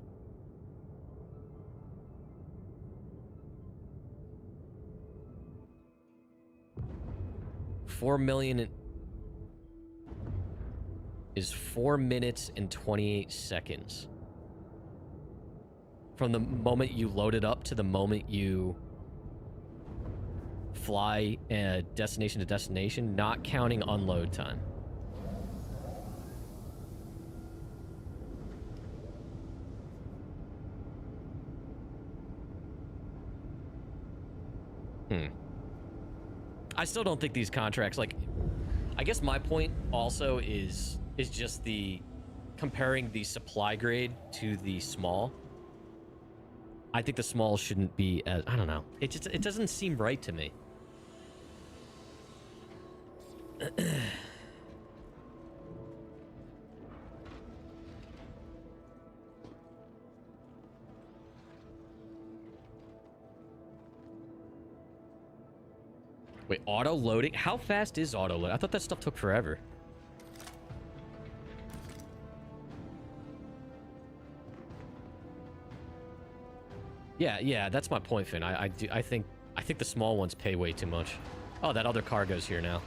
$4 million is 4 minutes and 28 seconds. From the moment you load it up to the moment you fly destination to destination, not counting unload time. I still don't think these contracts, like, I guess my point also is just the comparing the supply grade to the small. I think the small shouldn't be as, I don't know. It doesn't seem right to me. Wait, auto loading? How fast is auto load? I thought that stuff took forever. Yeah, that's my point, Finn. I think the small ones pay way too much. Oh, that other cargo's here now.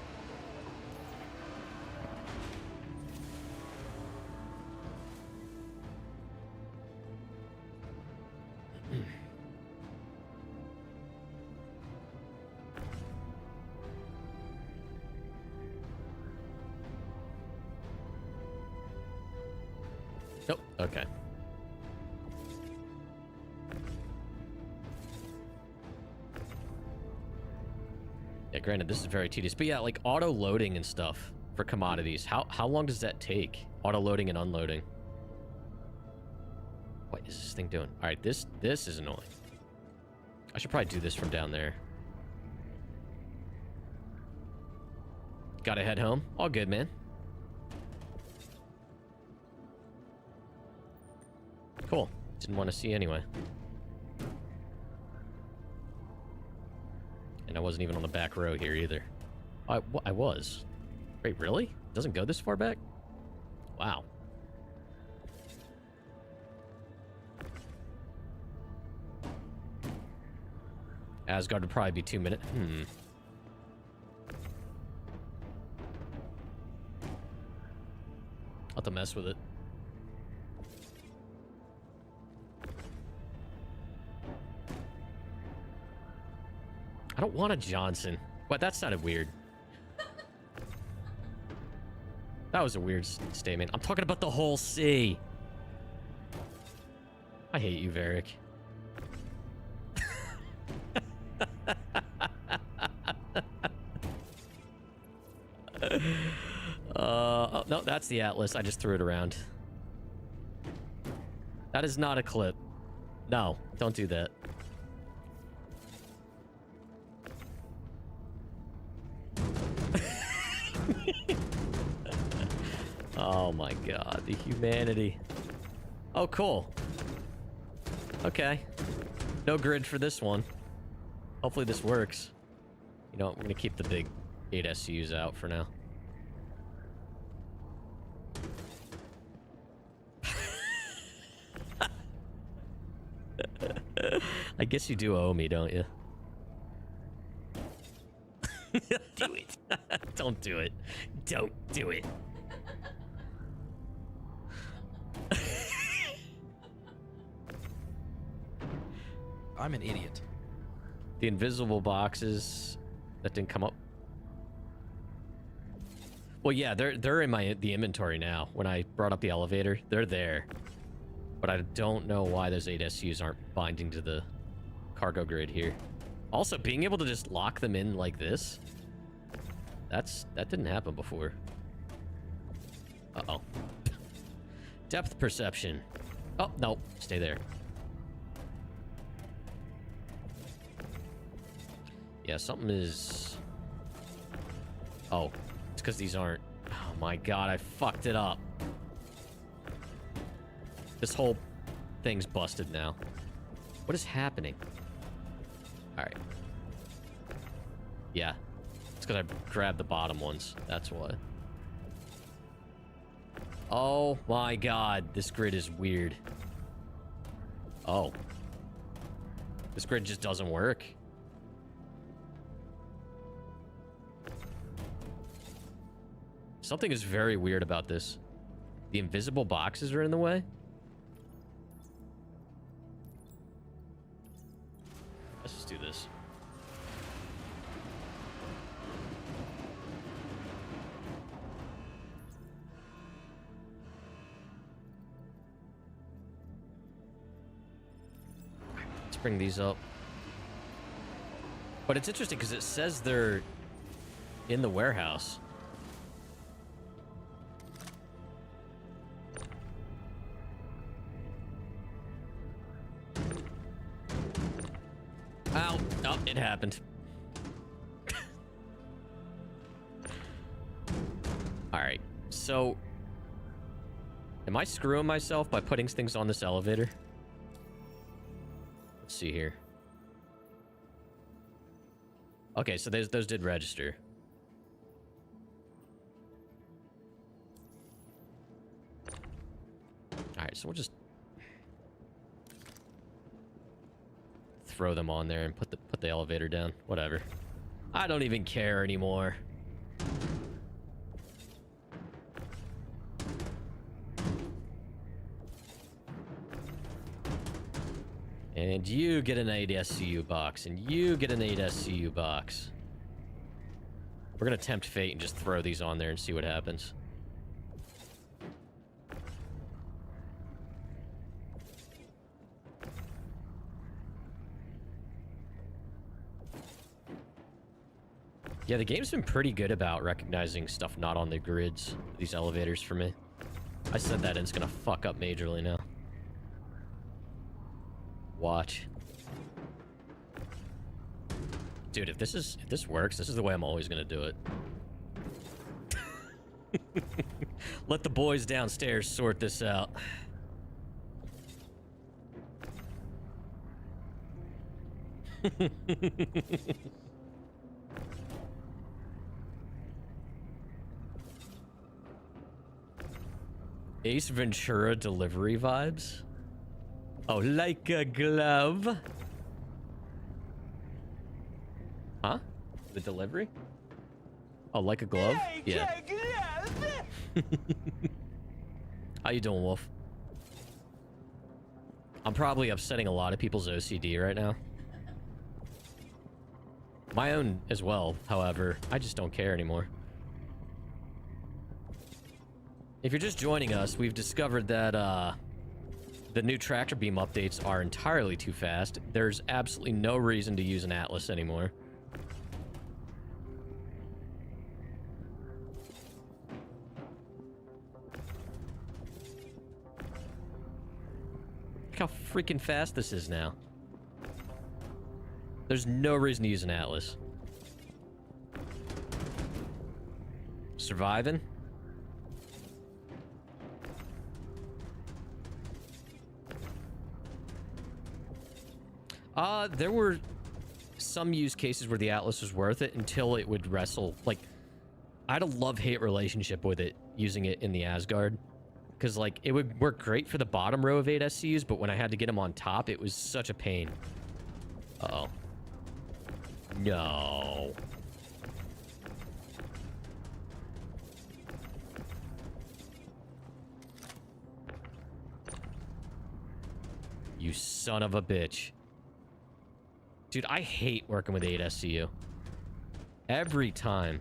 Nope. Okay. Yeah, granted, this is very tedious. But yeah, like auto loading and stuff for commodities. How long does that take? Auto loading and unloading. What is this thing doing? All right, this is annoying. I should probably do this from down there. Gotta head home. All good, man. Cool. Didn't want to see anyway. And I wasn't even on the back row here either. I was. Wait, really? Doesn't go this far back? Wow. Asgard would probably be 2 minutes. I'll have to mess with it. I don't want a Johnson. What? That sounded weird. That was a weird statement. I'm talking about the whole sea. I hate you, Varric. Oh, no, that's the Atlas. I just threw it around. That is not a clip. No, don't do that. Oh my god, the humanity. Oh, cool. Okay. No grid for this one. Hopefully this works. You know what? We're gonna keep the big 8 SUs out for now. I guess you do owe me, don't you? Do it. Don't do it. Don't do it. I'm an idiot. The invisible boxes that didn't come up. Well, yeah, they're in the inventory now. When I brought up the elevator, they're there. But I don't know why those 8 SUs aren't binding to the cargo grid here. Also, being able to just lock them in like this, that didn't happen before. Uh-oh. Depth perception. Oh, no, stay there. Yeah, something is... Oh, it's because these aren't... Oh my god, I fucked it up. This whole thing's busted now. What is happening? Alright. Yeah. It's because I grabbed the bottom ones. That's why. Oh my god, this grid is weird. Oh. This grid just doesn't work. Something is very weird about this. The invisible boxes are in the way. Let's just do this. Let's bring these up. But it's interesting because it says they're in the warehouse. Ow. Oh, it happened. Alright, so... Am I screwing myself by putting things on this elevator? Let's see here. Okay, so those did register. Alright, so we'll just... throw them on there and put the elevator down. Whatever. I don't even care anymore. And you get an 8 SCU box, and you get an 8 SCU box. We're gonna tempt fate and just throw these on there and see what happens. Yeah, the game's been pretty good about recognizing stuff not on the grids, these elevators for me. I said that and it's gonna fuck up majorly now. Watch. Dude, if this works, this is the way I'm always gonna do it. Let the boys downstairs sort this out. Ace Ventura delivery vibes? Oh, like a glove? Huh? The delivery? Oh, like a glove? Yeah. How you doing, Wolf? I'm probably upsetting a lot of people's OCD right now. My own as well, however. I just don't care anymore. If you're just joining us, we've discovered that the new tractor beam updates are entirely too fast. There's absolutely no reason to use an Atlas anymore. Look how freaking fast this is now. There's no reason to use an Atlas. Surviving? There were some use cases where the Atlas was worth it until it would wrestle. Like, I had a love-hate relationship with it, using it in the Asgard. Because, like, it would work great for the bottom row of 8 SCUs, but when I had to get them on top, it was such a pain. Uh-oh. No. You son of a bitch. Dude, I hate working with 8 SCU. Every time.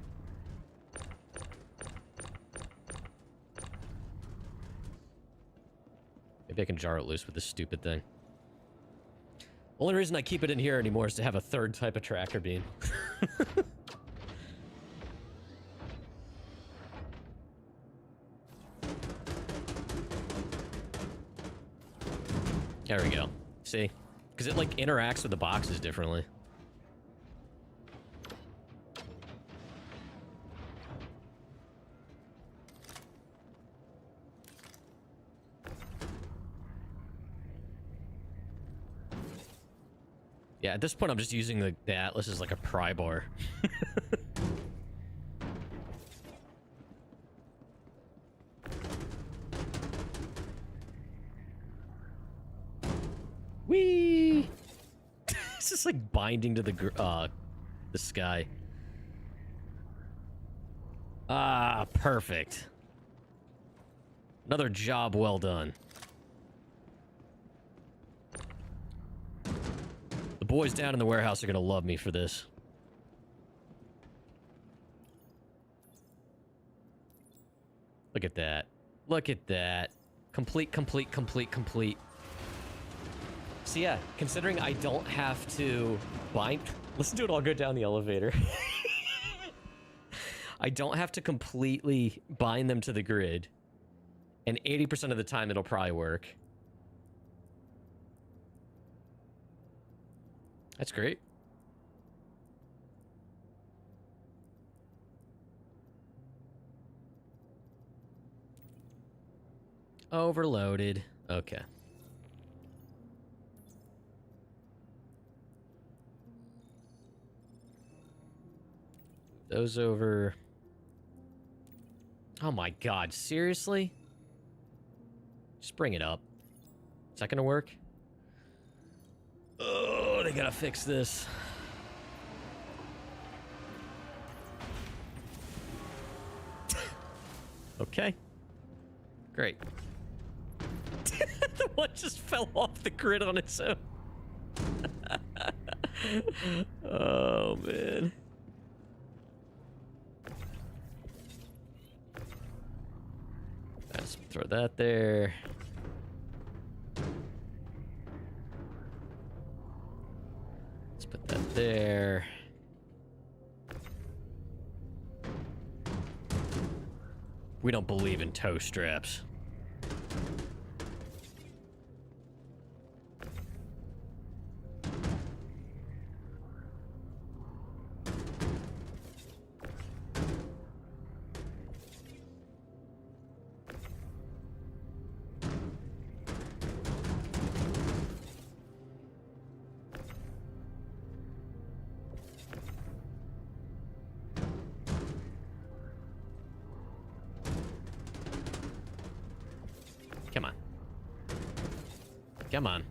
Maybe I can jar it loose with this stupid thing. Only reason I keep it in here anymore is to have a third type of tracker beam. There we go. See? Because it, like, interacts with the boxes differently. Yeah, at this point, I'm just using the Atlas as, like, a pry bar. Whee! It's just like binding to the sky. Ah, perfect. Another job well done. The boys down in the warehouse are gonna love me for this. Look at that. Look at that. Complete, complete, complete, complete. So yeah, considering I don't have to bind... Listen to it all go down the elevator. I don't have to completely bind them to the grid. And 80% of the time it'll probably work. That's great. Overloaded. Okay. Those over. Oh my god, seriously? Just bring it up. Is that gonna work? Oh, they gotta fix this. Okay. Great. The one just fell off the grid on its own. Oh, man. Let's throw that there. Let's put that there. We don't believe in toe straps. Come on. Come on.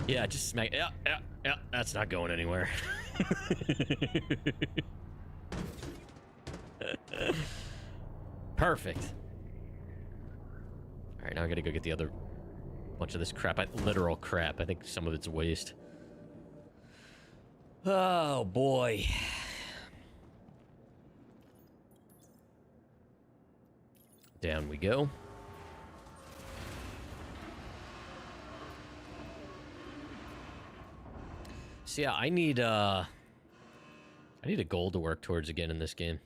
Yeah, just smack. Yeah, yeah, yeah. That's not going anywhere. Perfect. All right, now I gotta go get the other bunch of this crap. Literal crap. I think some of it's waste. Oh, boy. Down we go. So yeah, I need a goal to work towards again in this game.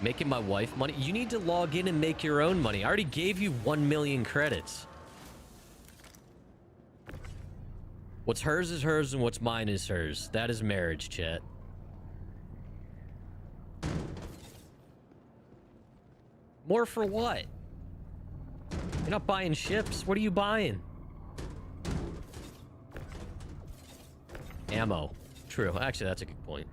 Making my wife money? You need to log in and make your own money. I already gave you 1 million credits. What's hers is hers and what's mine is hers. That is marriage, chat. More for what? You're not buying ships. What are you buying? Ammo. True. Actually, that's a good point.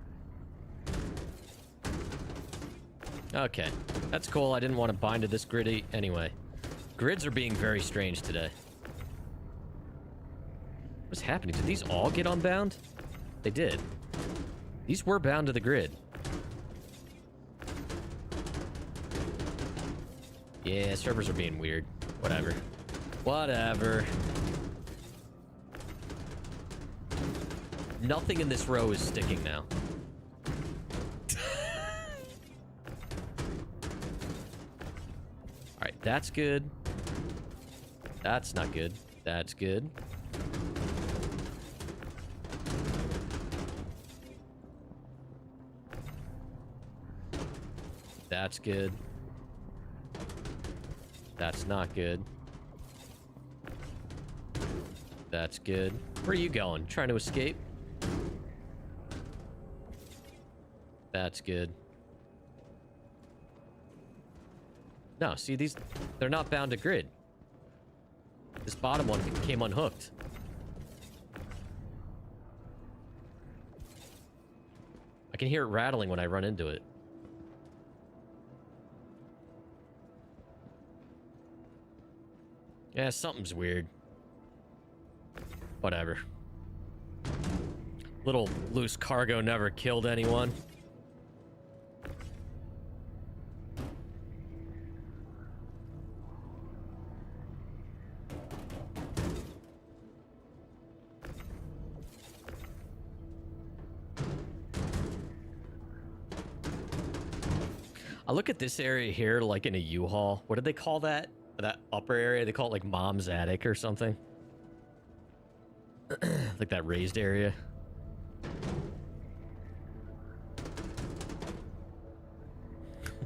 Okay. That's cool. I didn't want to bind to this grid anyway. Grids are being very strange today. What's happening? Did these all get unbound? They did. These were bound to the grid. Yeah, servers are being weird. Whatever. Whatever. Nothing in this row is sticking now. Alright, that's good. That's not good. That's good. That's good. That's not good. That's good. Where are you going? Trying to escape? That's good. No, see these? They're not bound to grid. This bottom one came unhooked. I can hear it rattling when I run into it. Yeah, something's weird. Whatever. Little loose cargo never killed anyone. I look at this area here like in a U-Haul. What did they call that? That upper area? They call it like Mom's Attic or something. Like that raised area.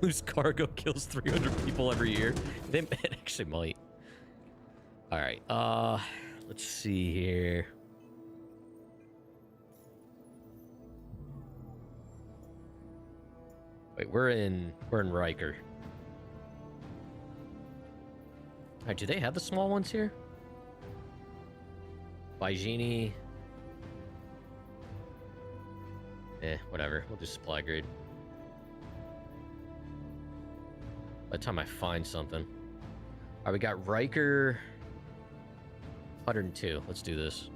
Loose cargo kills 300 people every year. It actually might. Alright, let's see here. Wait, we're in Riker. Alright, do they have the small ones here? Bygenie. Whatever. We'll do supply grade. By the time I find something. Alright, we got Riker. 102. Let's do this.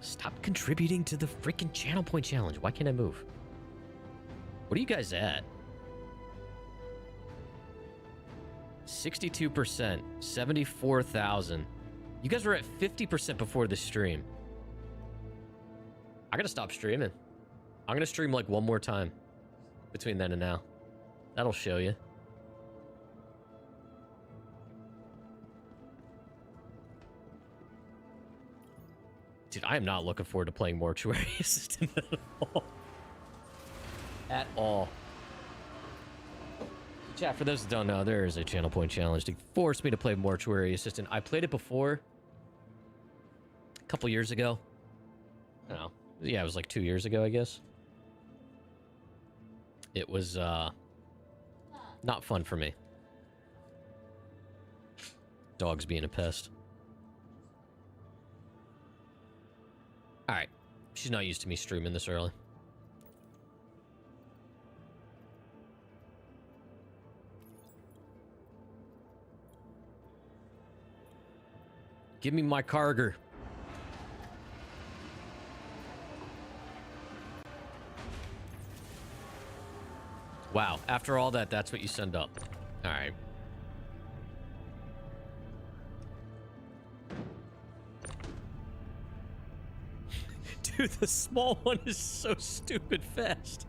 Stop contributing to the freaking channel point challenge. Why can't I move? What are you guys at? 62%. 74,000. You guys were at 50% before the stream. I gotta stop streaming. I'm gonna stream like one more time between then and now. That'll show you. Dude, I am not looking forward to playing Mortuary Assistant at all. At all. Chat, for those that don't know, there is a channel point challenge to force me to play Mortuary Assistant. I played it before. A couple years ago. I don't know. Yeah, it was like 2 years ago, I guess. It was, not fun for me. Dogs being a pest. Alright. She's not used to me streaming this early. Give me my cargo. Wow, after all that, that's what you send up. All right. Dude, the small one is so stupid fast.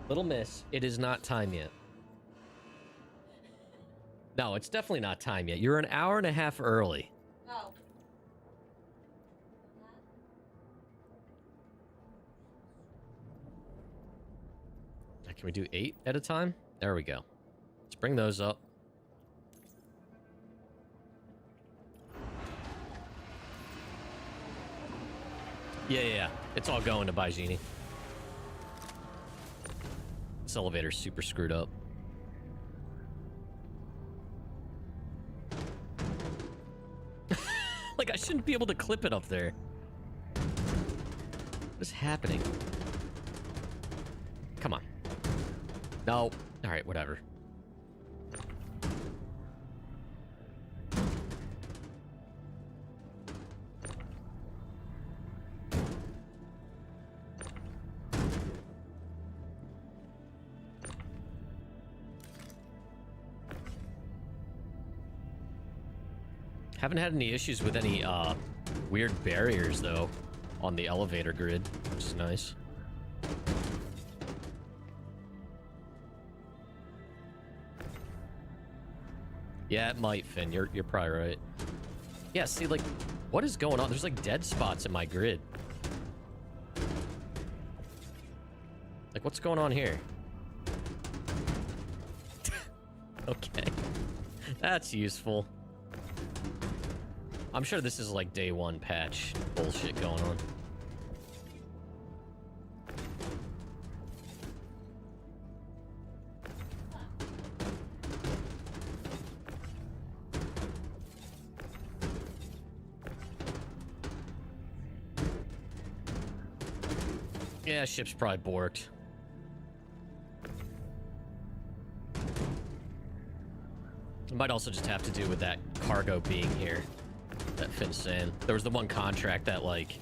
Little miss, it is not time yet. No, it's definitely not time yet. You're an hour and a half early. Oh. Can we do 8 at a time? There we go. Let's bring those up. Yeah. It's all going to Baijini. This elevator's super screwed up. Like, I shouldn't be able to clip it up there. What is happening? Come on. No. Alright, whatever. Haven't had any issues with any weird barriers though on the elevator grid, which is nice. Yeah, it might, Finn. You're probably right. Yeah, see, like, what is going on? There's like dead spots in my grid. Like, what's going on here? Okay. That's useful. I'm sure this is like day 1 patch bullshit going on. Yeah, ship's probably borked. It might also just have to do with that cargo being here. That Finn's saying. There was the one contract that like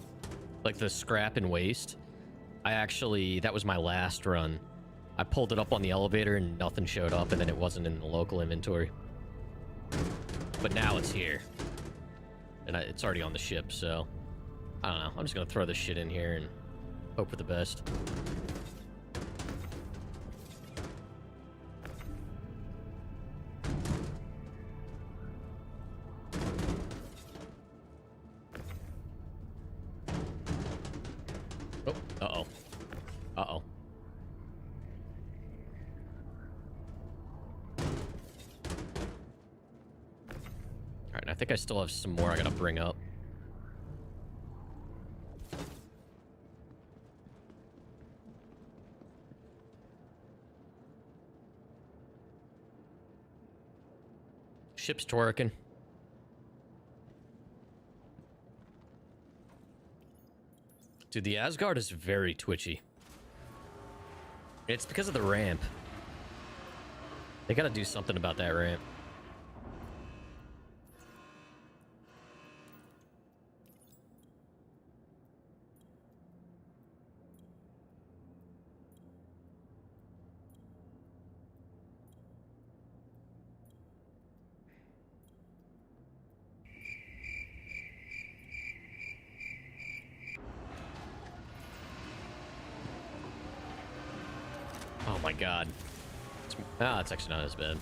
the scrap and waste. That was my last run. I pulled it up on the elevator and nothing showed up, and then it wasn't in the local inventory. But now it's here. And it's already on the ship, so I don't know. I'm just gonna throw this shit in here and hope for the best. Oh, uh-oh. Uh-oh. All right, and I think I still have some more I gotta bring up. Ship's twerking. Dude, the Asgard is very twitchy. It's because of the ramp. They gotta do something about that ramp. Oh my god. It's actually not as bad.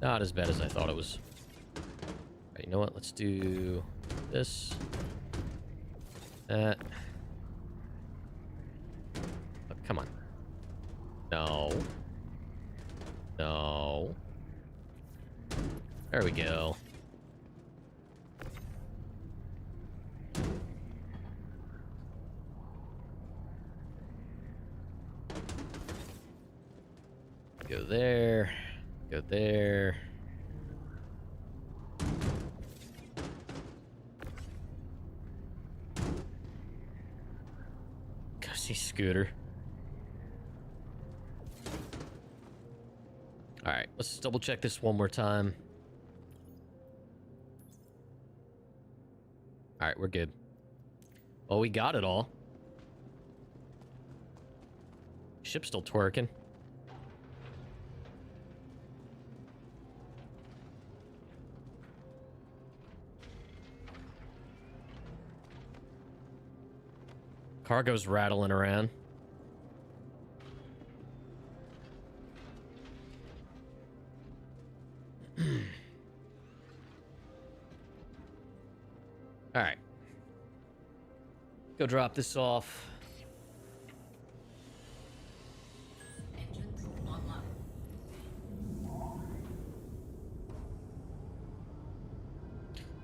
Not as bad as I thought it was. Alright, you know what? Let's do this. That. Oh, come on. No. No. There we go. Go there. Go there. Go see Scooter. Alright, let's double check this one more time. Alright, we're good. Oh, we got it all. Ship's still twerking. Cargo's rattling around. All right. Go drop this off.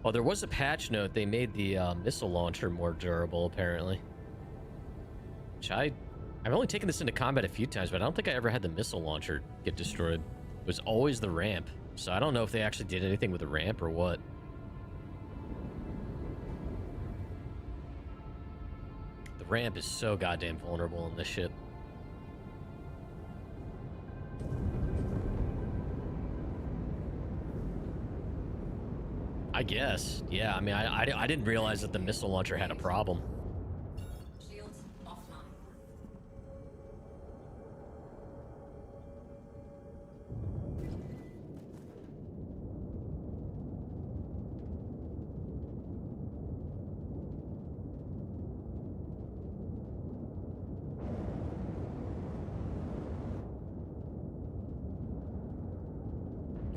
Oh, there was a patch note. They made the missile launcher more durable, apparently. Which I've only taken this into combat a few times, but I don't think I ever had the missile launcher get destroyed. It was always the ramp. So I don't know if they actually did anything with the ramp or what. The ramp is so goddamn vulnerable in this ship. I guess. Yeah, I mean, I didn't realize that the missile launcher had a problem. Shields offline.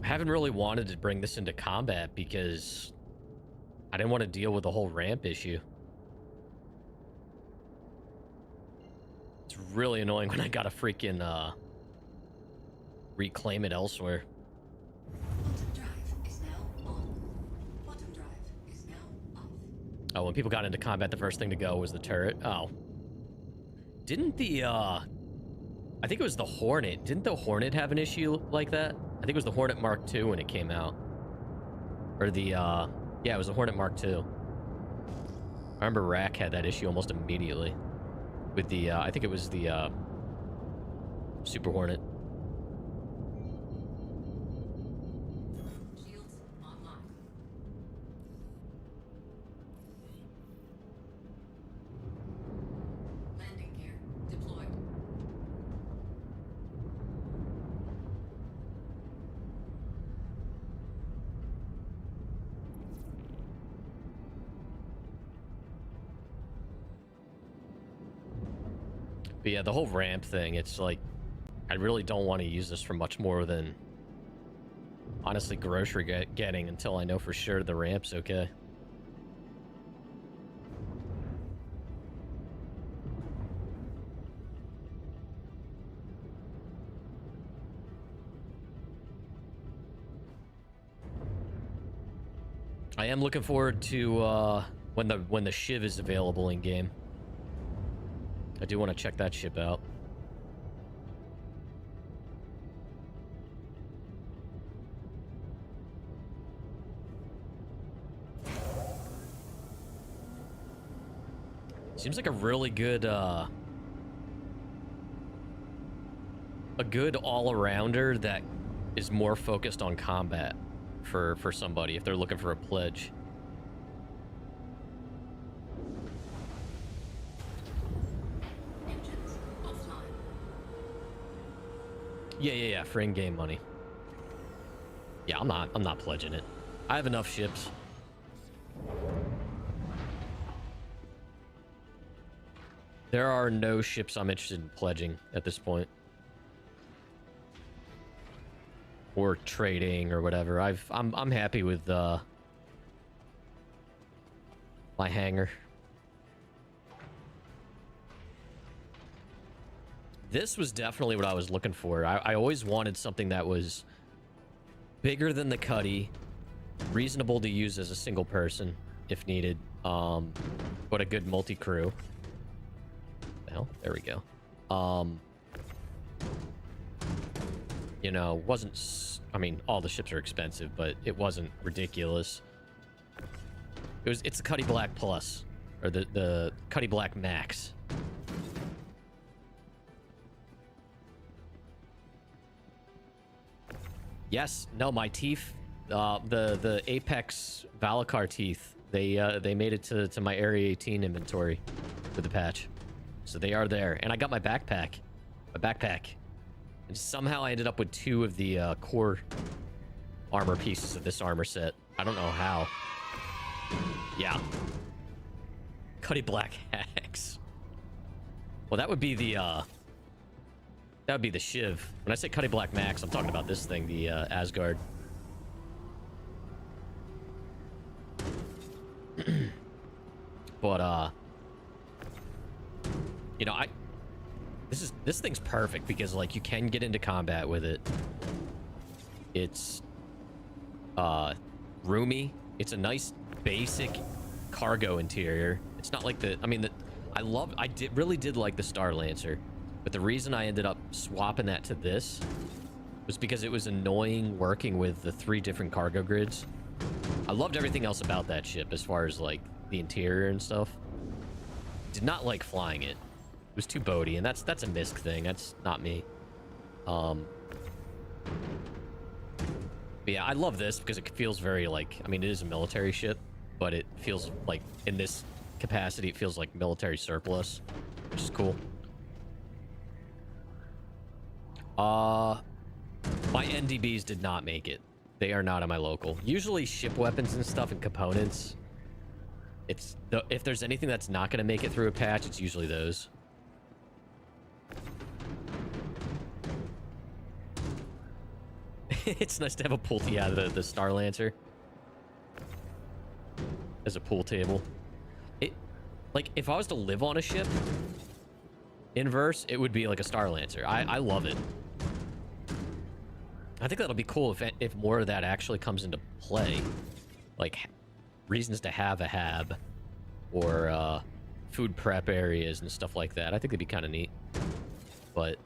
I haven't really wanted to bring this into combat because I didn't want to deal with the whole ramp issue. It's really annoying when I gotta freaking reclaim it elsewhere. Bottom drive is now on. Bottom drive is now off. Oh, when people got into combat, the first thing to go was the turret. Oh. Didn't the, I think it was the Hornet. Didn't the Hornet have an issue like that? I think it was the Hornet Mark II when it came out. Or the, yeah, it was the Hornet Mark II. I remember Rack had that issue almost immediately. With the, I think it was the, Super Hornet. Shields online. Landing gear deployed. But yeah, the whole ramp thing, it's like, I really don't want to use this for much more than, honestly, grocery getting until I know for sure the ramp's okay. I am looking forward to when the Shiv is available in game. I do want to check that ship out. Seems like a really good a good all-arounder that is more focused on combat for somebody if they're looking for a pledge. Engines offline. Yeah, for in-game money. Yeah, I'm not pledging it. I have enough ships. There are no ships I'm interested in pledging at this point. Or trading or whatever. I'm happy with my hangar. This was definitely what I was looking for. I always wanted something that was bigger than the Cuddy, reasonable to use as a single person if needed, but a good multi-crew. Well, there we go. You know, I mean, all the ships are expensive, but it wasn't ridiculous. It's the Cuddy Black Plus, or the Cuddy Black Max. Yes, no, my teeth, the Apex Valakar teeth, they made it to my Area 18 inventory with the patch. So they are there. And I got my backpack. And somehow I ended up with 2 of the core armor pieces of this armor set. I don't know how. Yeah. Cuddy Black Hacks. Well, that would be the Shiv. When I say Cuddy Black Max, I'm talking about this thing, the Asgard. But you know, this thing's perfect because like you can get into combat with it. It's roomy. It's a nice basic cargo interior. It's not like the, I mean, really did like the Star Lancer, but the reason I ended up swapping that to this was because it was annoying working with the 3 different cargo grids. I loved everything else about that ship as far as like the interior and stuff. Did not like flying it. It was too boaty, and that's a MISC thing. That's not me. But yeah, I love this because it feels very like, I mean, it is a military ship, but it feels like in this capacity, it feels like military surplus, which is cool. My NDBs did not make it. They are not on my local. Usually ship weapons and stuff and components, if there's anything that's not going to make it through a patch, it's usually those. It's nice to have a pool out of the Star Lancer as a pool table. Like, if I was to live on a ship, inverse, it would be like a Star Lancer. I love it. I think that'll be cool if more of that actually comes into play. Like, reasons to have a hab, or food prep areas and stuff like that. I think it'd be kind of neat. But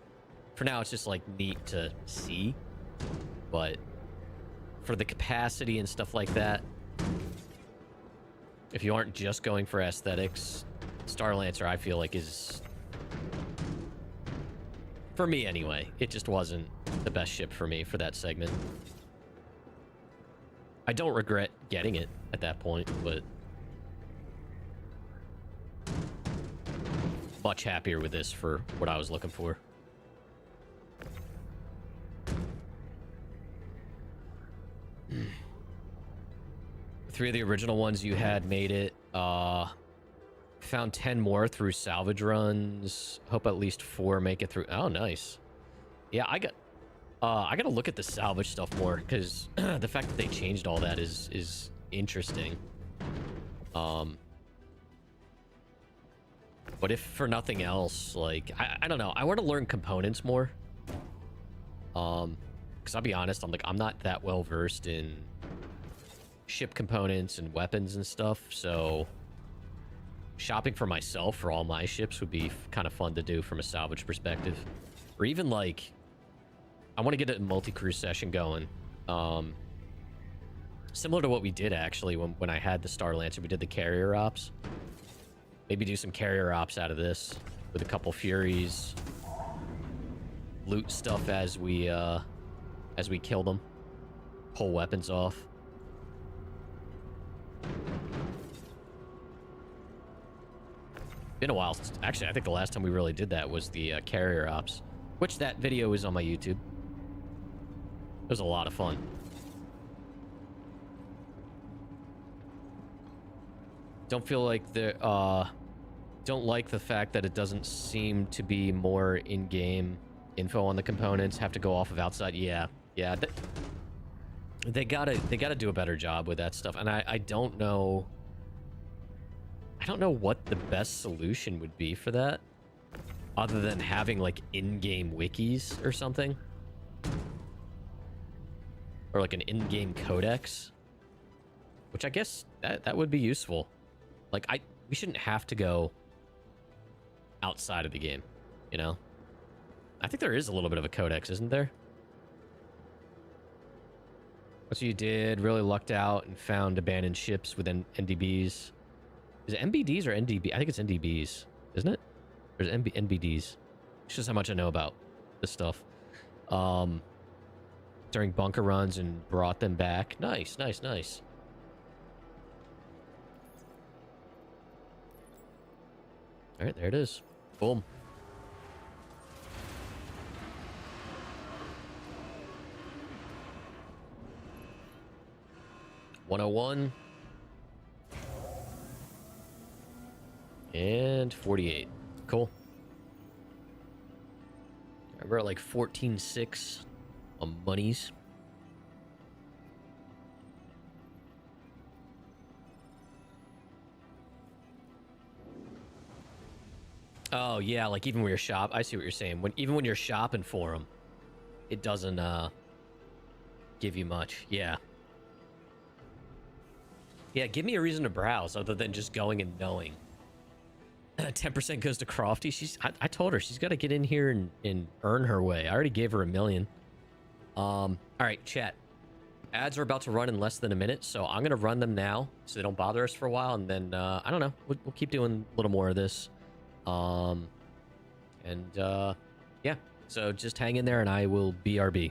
for now, it's just like neat to see. But for the capacity and stuff like that, if you aren't just going for aesthetics, Star Lancer, I feel like, is, for me anyway, it just wasn't the best ship for me for that segment. I don't regret getting it at that point, but much happier with this for what I was looking for. Three of the original ones you had made it. Found 10 more through salvage runs. Hope at least 4 make it through. Oh, nice. Yeah, I gotta look at the salvage stuff more, because the fact that they changed all that is interesting. But if for nothing else, like, I don't know, I want to learn components more. Because I'll be honest, I'm not that well versed in ship components and weapons and stuff, so shopping for myself for all my ships would be kind of fun to do from a salvage perspective. Or even, like, I want to get a multi-crew session going. Similar to what we did, actually, when I had the Star Lancer. We did the carrier ops. Maybe do some carrier ops out of this with a couple Furies. Loot stuff as we kill them. Pull weapons off. Been a while since, actually, I think the last time we really did that was the carrier ops, which that video is on my YouTube. It was a lot of fun. Don't feel like don't like the fact that it doesn't seem to be more in-game info on the components. Have to go off of outside. Yeah. They gotta do a better job with that stuff, and I don't know. I don't know what the best solution would be for that, other than having like in-game wikis or something, or like an in-game codex, which I guess that would be useful. Like, we shouldn't have to go outside of the game, you know? I think there is a little bit of a codex, isn't there? What you did, really lucked out and found abandoned ships with NDBs. Is it MBDs or NDB? I think it's NDBs, isn't it? Or is it NBDs? It's just how much I know about this stuff. During bunker runs and brought them back. Nice. All right, there it is. Boom. $101 and 48. Cool. We're at like 14.6 on monies. Oh yeah, like even when you're shop, I see what you're saying. Even when you're shopping for them, it doesn't give you much. Yeah. Yeah, give me a reason to browse other than just going and knowing. 10% goes to Crofty. I told her she's got to get in here and earn her way. I already gave her $1 million. All right, chat. Ads are about to run in less than a minute, so I'm going to run them now so they don't bother us for a while, and then, I don't know, we'll keep doing a little more of this. Yeah, so just hang in there and I will BRB.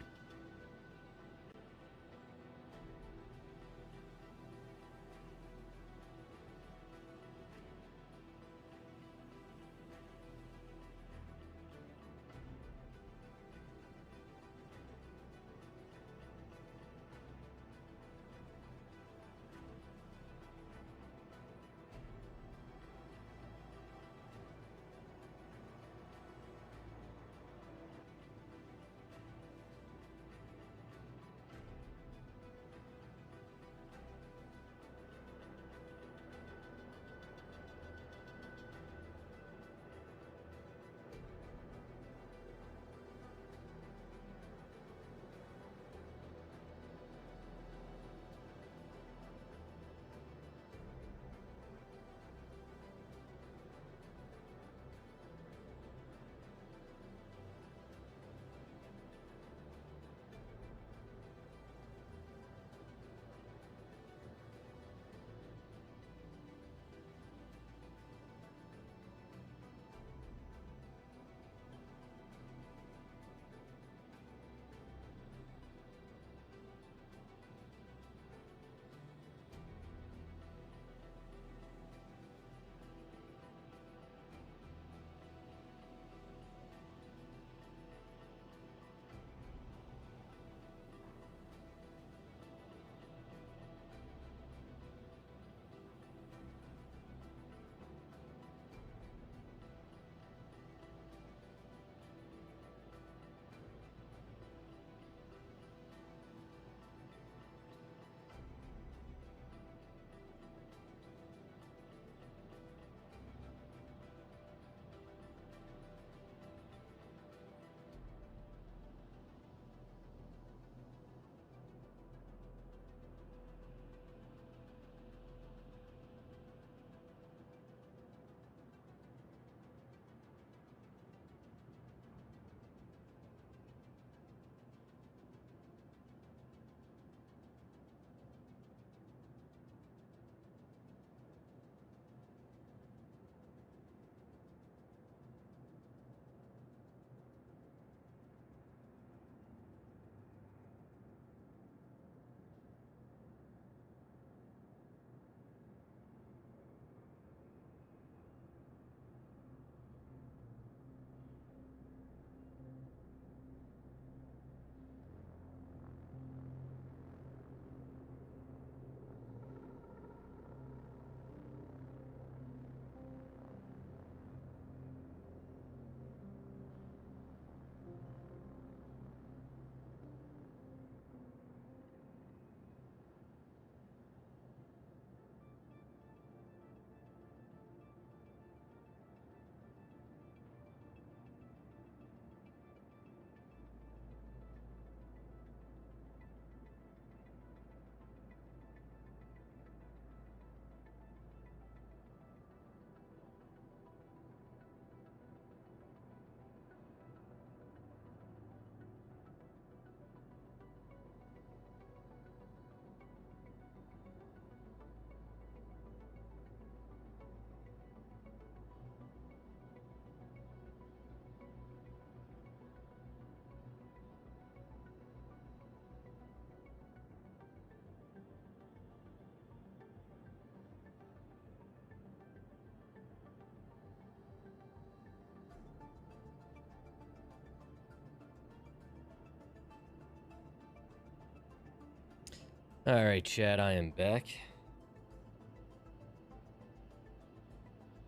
All right, chat, I am back.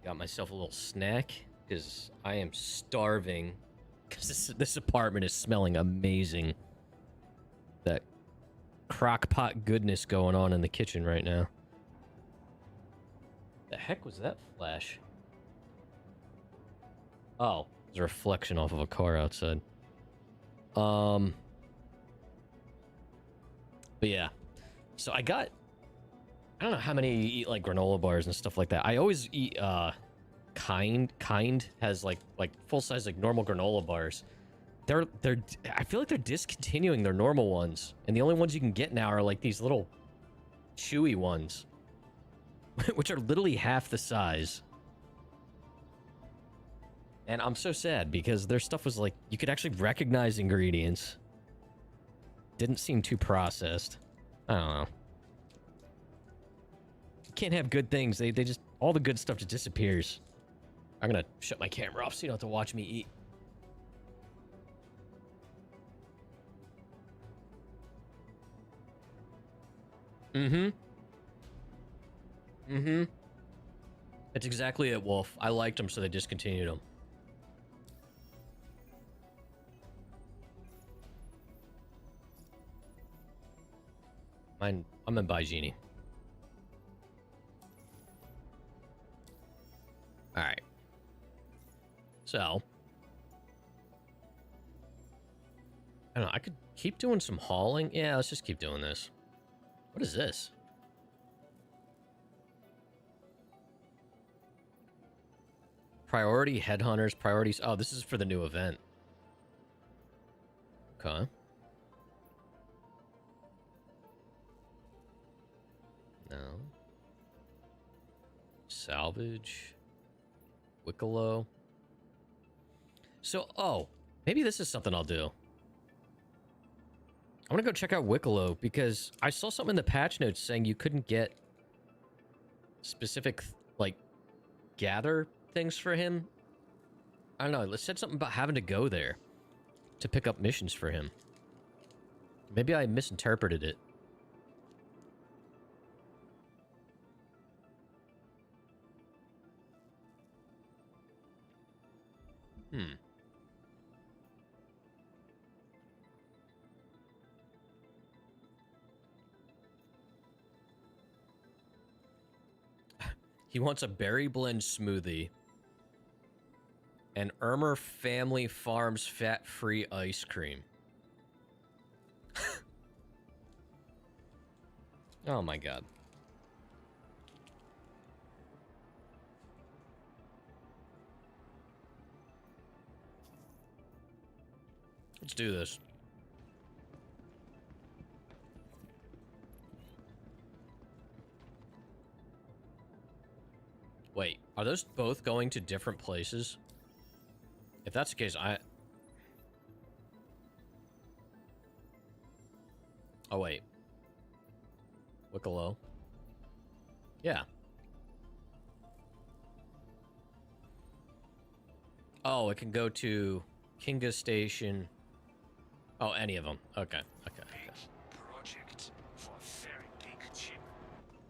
Got myself a little snack because I am starving. Because this apartment is smelling amazing. That crock pot goodness going on in the kitchen right now. The heck was that flash? Oh, it's a reflection off of a car outside. But yeah. So I got I don't know how many you eat like granola bars and stuff like that. I always eat Kind has like full size like normal granola bars. They're I feel like they're discontinuing their normal ones, and the only ones you can get now are like these little chewy ones, which are literally half the size. And I'm so sad because their stuff was like you could actually recognize ingredients. Didn't seem too processed. I don't know. You can't have good things. They just all the good stuff just disappears. I'm gonna shut my camera off so you don't have to watch me eat. That's exactly it, Wolf. I liked them, so they discontinued them. I'm in by Genie. Alright. So. I don't know, I could keep doing some hauling. Yeah, let's just keep doing this. What is this? Priority headhunters, priorities. Oh, this is for the new event. Okay. No. Salvage. Wikelo. So, oh, maybe this is something I'll do. I want to go check out Wikelo because I saw something in the patch notes saying you couldn't get specific, like, gather things for him. I don't know. It said something about having to go there to pick up missions for him. Maybe I misinterpreted it. He wants a berry blend smoothie. And Irmer Family Farms fat-free ice cream. Oh my god. Let's do this. Wait, are those both going to different places? If that's the case, oh, wait. Wikelo. Yeah. Oh, it can go to Kinga Station. Oh, any of them. Okay. Project for a very big chip.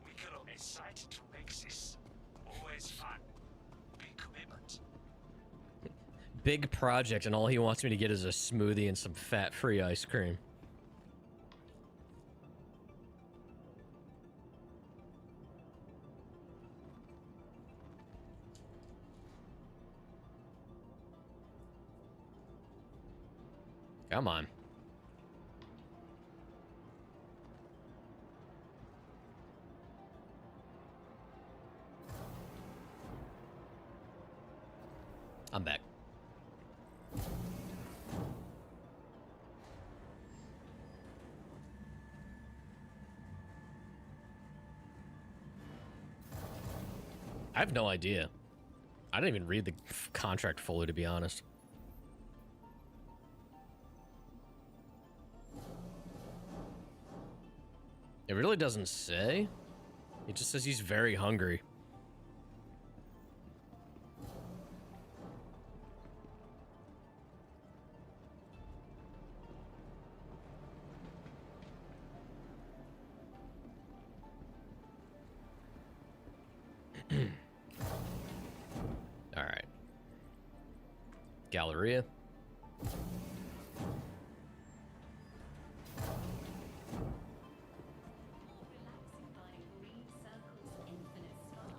Wikelo is excited to make this. Always fun. Big commitment. Big project, and all he wants me to get is a smoothie and some fat-free ice cream. Come on. I'm back. I have no idea. I didn't even read the contract fully, to be honest. It really doesn't say. It just says he's very hungry. All right. Galleria.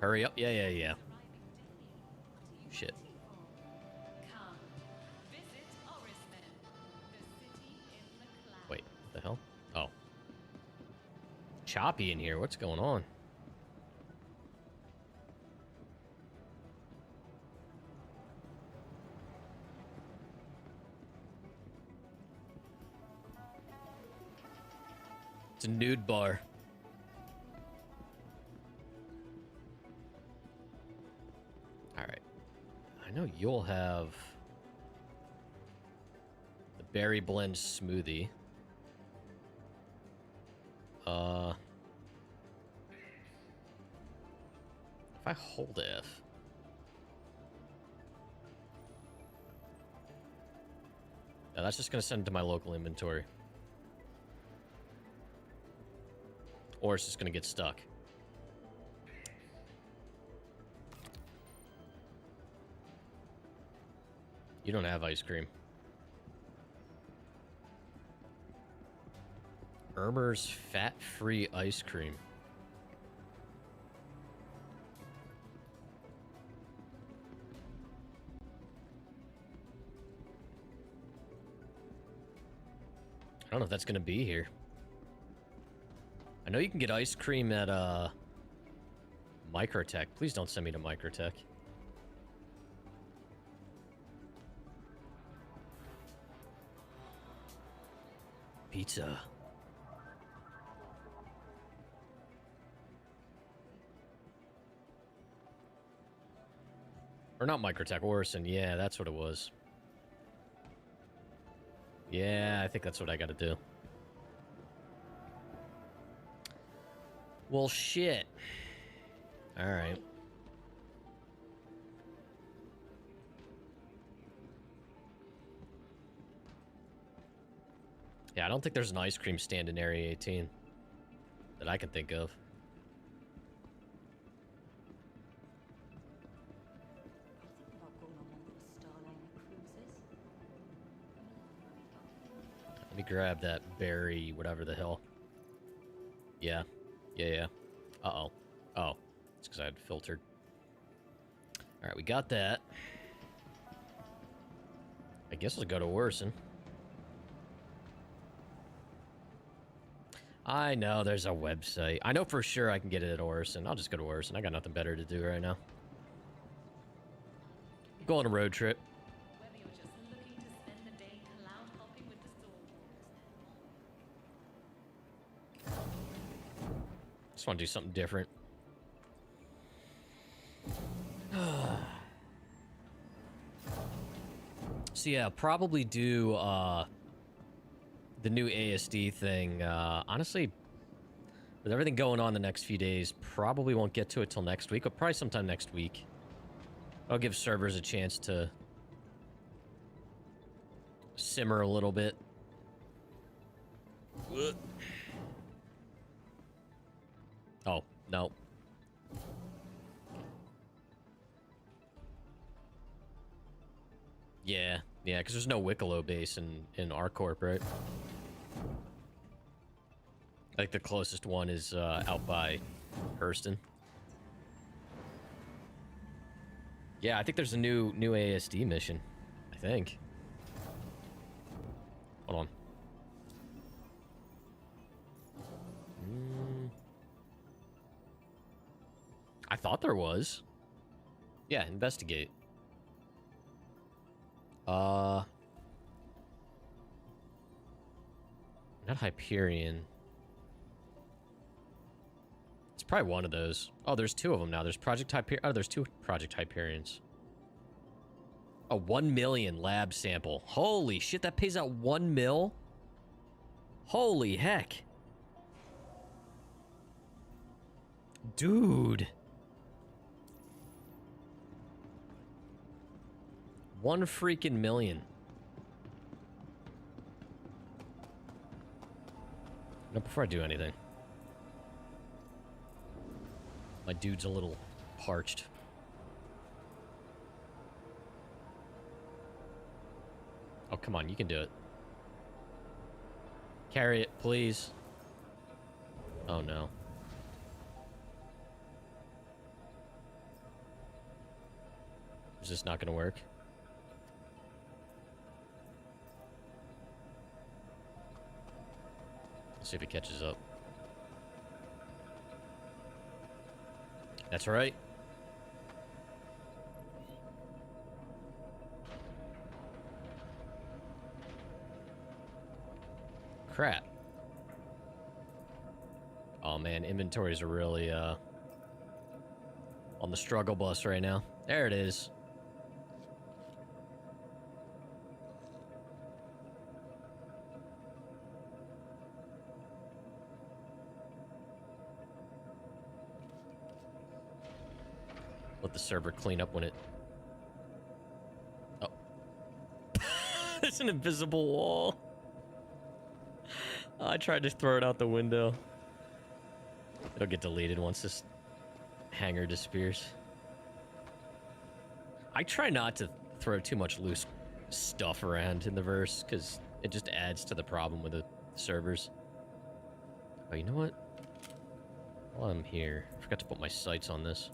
Hurry up. Yeah. Shit. Wait, what the hell? Oh. Choppy in here. What's going on? It's a nude bar. Alright. I know you'll have the berry blend smoothie. If I hold F. Yeah, that's just gonna send it to my local inventory. Or it's just gonna get stuck. You don't have ice cream. Ermer's fat-free ice cream. I don't know if that's gonna be here. I know you can get ice cream at Microtech. Please don't send me to Microtech. Pizza. Or not Microtech, Orison. Yeah, that's what it was. Yeah, I think that's what I gotta do. Well, shit. Alright. Yeah, I don't think there's an ice cream stand in Area 18 that I can think of. Let me grab that berry, whatever the hell. Yeah. Yeah. Uh-oh. Oh. It's because I had filtered. Alright, we got that. I guess I'll go to Orison. I know there's a website. I know for sure I can get it at Orison. I'll just go to Orison. I got nothing better to do right now. Go on a road trip. Whether you're just looking to spend the day cloud hopping with the storm. Just want to do something different. So yeah, probably do the new ASD thing. Honestly, with everything going on the next few days, probably won't get to it till next week, but probably sometime next week. I'll give servers a chance to simmer a little bit. Oh, no. Yeah, because there's no Wikelo base in our corp, right? Like, the closest one is out by Hurston. Yeah, I think there's a new ASD mission. I think. Hold on. I thought there was. Yeah, investigate. Not Hyperion. It's probably one of those. Oh, there's two of them now. There's Project Hyperion. Oh, there's two Project Hyperions. A 1 million lab sample. Holy shit, that pays out 1 mil? Holy heck. Dude. 1 freaking million. No, before I do anything. My dude's a little parched. Oh, come on, you can do it. Carry it, please. Oh, no. Is this not gonna work? Let's see if it catches up. That's right. Crap. Oh man, inventories are really on the struggle bus right now. There it is. Let the server clean up when it... Oh. There's an invisible wall. I tried to throw it out the window. It'll get deleted once this hangar disappears. I try not to throw too much loose stuff around in the verse, because it just adds to the problem with the servers. Oh, you know what? While I'm here, I forgot to put my sights on this.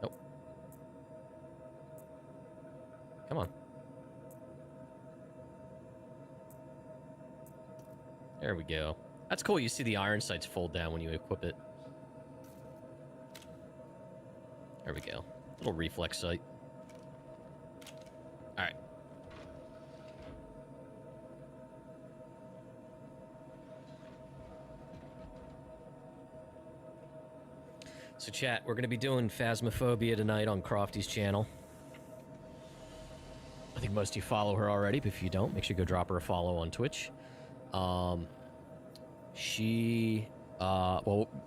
Nope. Come on. There we go. That's cool. You see the iron sights fold down when you equip it. There we go. Little reflex sight. All right. So chat, we're going to be doing Phasmophobia tonight on Crofty's channel. I think most of you follow her already, but if you don't, make sure you go drop her a follow on Twitch. Well,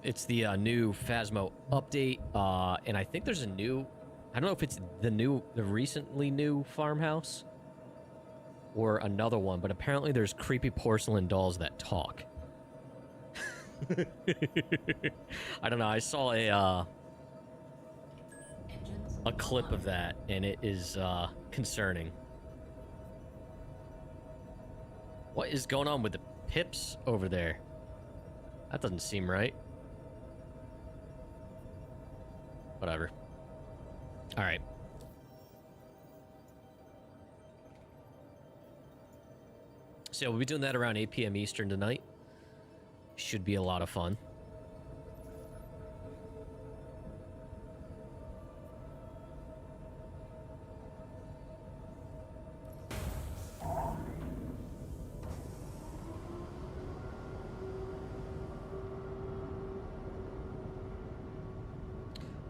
it's the new Phasmo update, and I think there's a new, I don't know if it's the recently new farmhouse or another one, but apparently there's creepy porcelain dolls that talk. I don't know, I saw a clip of that, and it is concerning. What is going on with the pips over there? That doesn't seem right. Whatever. All right. So we'll be doing that around 8 p.m. Eastern tonight. Should be a lot of fun.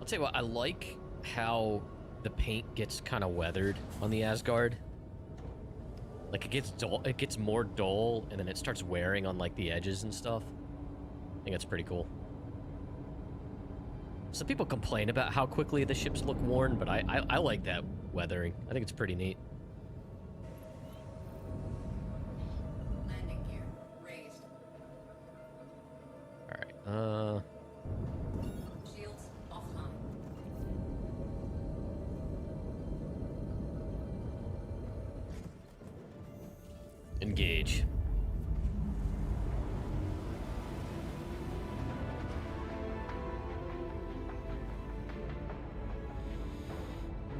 I'll tell you what, I like how the paint gets kind of weathered on the Asgard. Like, it gets dull, it gets more dull, and then it starts wearing on, like, the edges and stuff. I think that's pretty cool. Some people complain about how quickly the ships look worn, but I like that weathering. I think it's pretty neat. Landing gear raised. Alright, Shields offline. engage.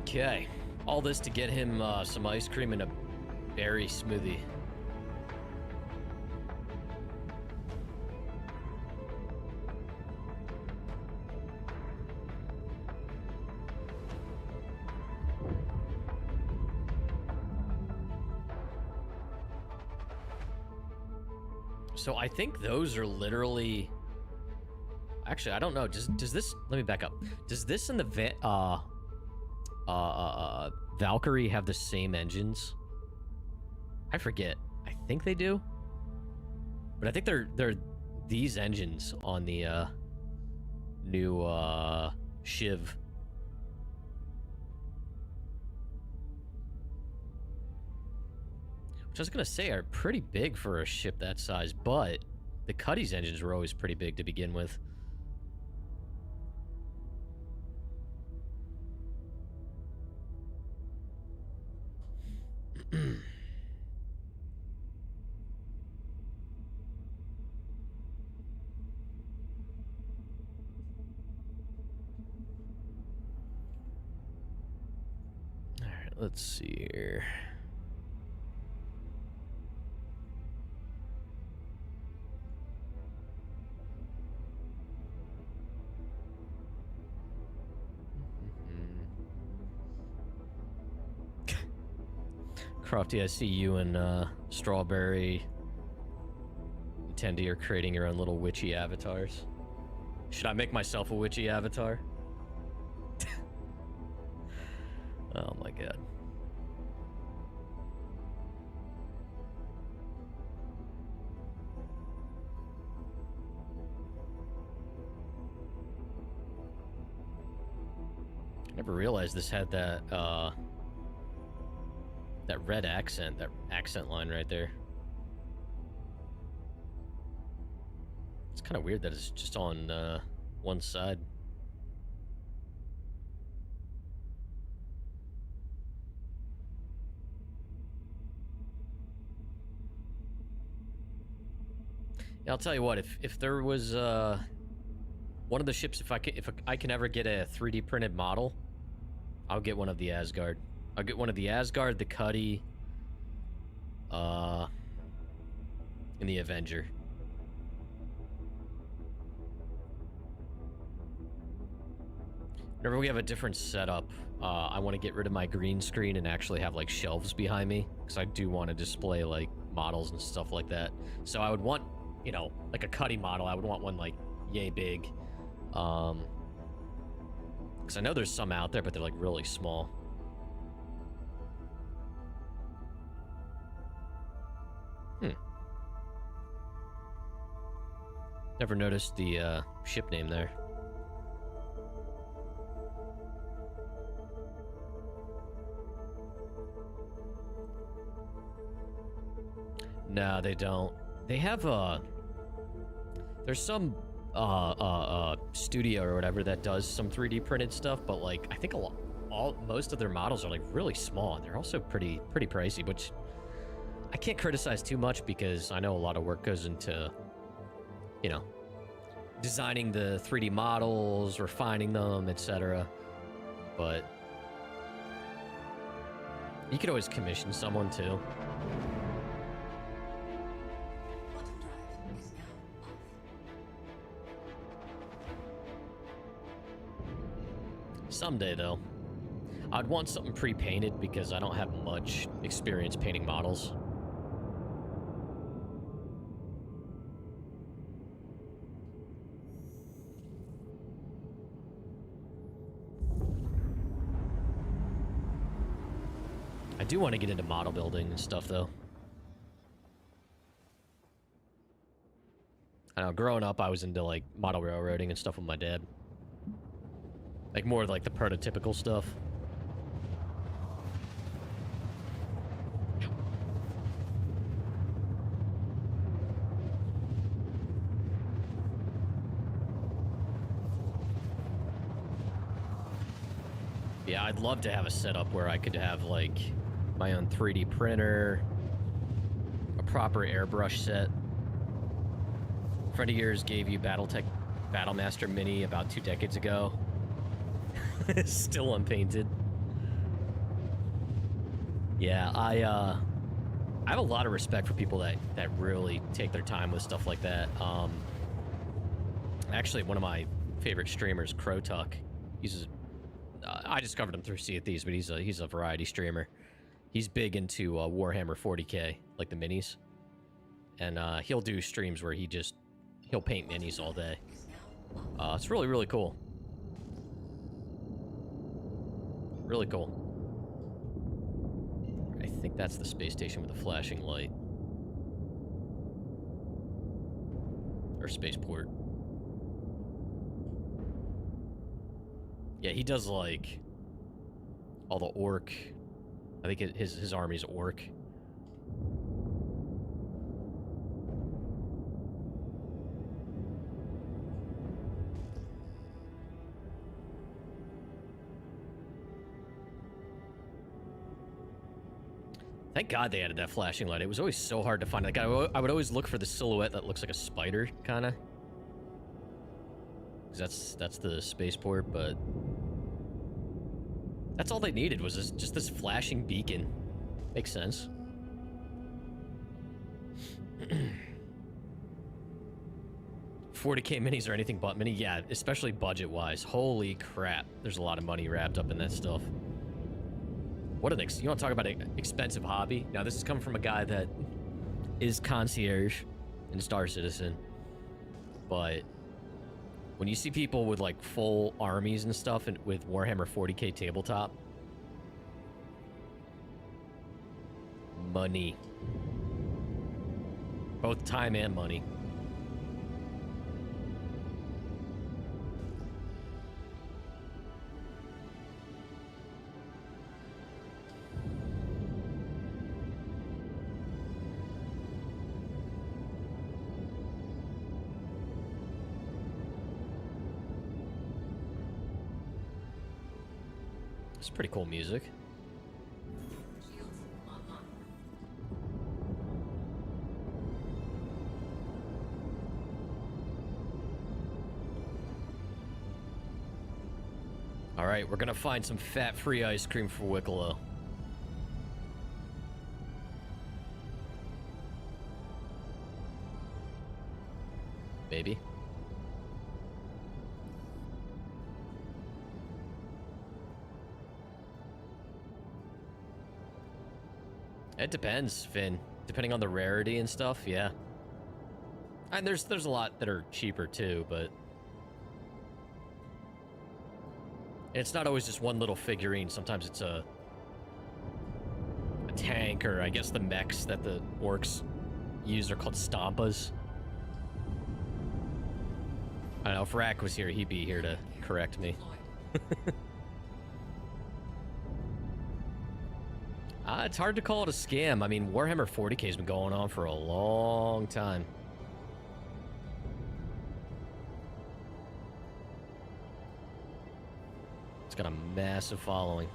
Okay. All this to get him some ice cream and a berry smoothie. So I think those are literally... Actually, I don't know. Does this... Let me back up. Does this and the Valkyrie have the same engines? I forget. I think they do. But I think they're these engines on the new Shiv. Which I was gonna say are pretty big for a ship that size, but the Cuddy's engines were always pretty big to begin with. Alright, let's see here. Crofty, I see you and Strawberry pretend you're creating your own little witchy avatars. Should I make myself a witchy avatar? Oh my god. I never realized this had that that red accent, that accent line right there. It's kind of weird that it's just on one side. Yeah, I'll tell you what, if there was one of the ships, if I can ever get a 3D printed model, I'll get one of the Asgard. I'll get one of the Asgard, the Cuddy, and the Avenger. Whenever we have a different setup, I want to get rid of my green screen and actually have like shelves behind me, because I do want to display like models and stuff like that. So I would want, you know, like a Cuddy model. I would want one like yay big, because I know there's some out there, but they're like really small. Never noticed the ship name there. No, they don't. They have there's some studio or whatever that does some 3D printed stuff, but like I think most of their models are like really small, and they're also pretty pricey, which I can't criticize too much because I know a lot of work goes into, you know, designing the 3D models, refining them, etc. But you could always commission someone too. Someday, though. I'd want something pre-painted because I don't have much experience painting models. I do want to get into model building and stuff, though. I know, growing up, I was into, like, model railroading and stuff with my dad. Like, more like the prototypical stuff. Yeah, I'd love to have a setup where I could have, like, my own 3D printer, a proper airbrush set. A friend of yours gave you BattleTech Battlemaster Mini about 2 decades ago. Still unpainted. Yeah, I have a lot of respect for people that really take their time with stuff like that. Actually, one of my favorite streamers, Crotuck, I discovered him through Sea of Thieves, but he's a variety streamer. He's big into Warhammer 40K, like the minis, and he'll do streams where he'll paint minis all day. It's really cool. Really cool. I think that's the space station with the flashing light. Or spaceport. Yeah, he does, like, all the orc. I think his army's orc. Thank God they added that flashing light. It was always so hard to find. Like, I would always look for the silhouette that looks like a spider, kind of. Because that's the spaceport, but... That's all they needed, was just this flashing beacon. Makes sense. $40K minis or anything but mini? Yeah, especially budget-wise. Holy crap. There's a lot of money wrapped up in that stuff. What an you want to talk about an expensive hobby? Now, this is coming from a guy that is concierge in Star Citizen. But when you see people with like full armies and stuff and with Warhammer 40k tabletop, money. Both time and money. It's pretty cool music. Shields online. All right, we're gonna find some fat-free ice cream for Wikelo. Maybe. It depends, Finn. Depending on the rarity and stuff, yeah. And there's a lot that are cheaper too, but it's not always just one little figurine. Sometimes it's a tank, or I guess the mechs that the orcs use are called stampas. I don't know, if Rak was here, he'd be here to correct me. It's hard to call it a scam. I mean, Warhammer 40k has been going on for a long time. It's got a massive following.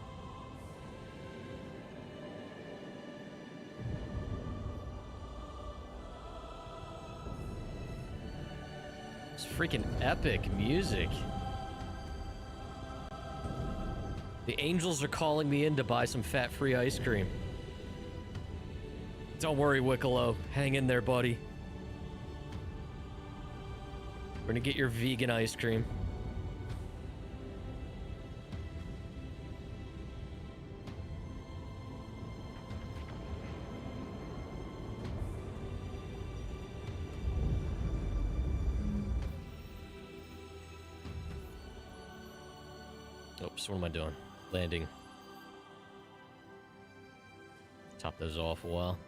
It's freaking epic music. The angels are calling me in to buy some fat-free ice cream. Don't worry, Wikelo. Hang in there, buddy. We're gonna get your vegan ice cream. Oops, what am I doing? Landing. Top those off a while.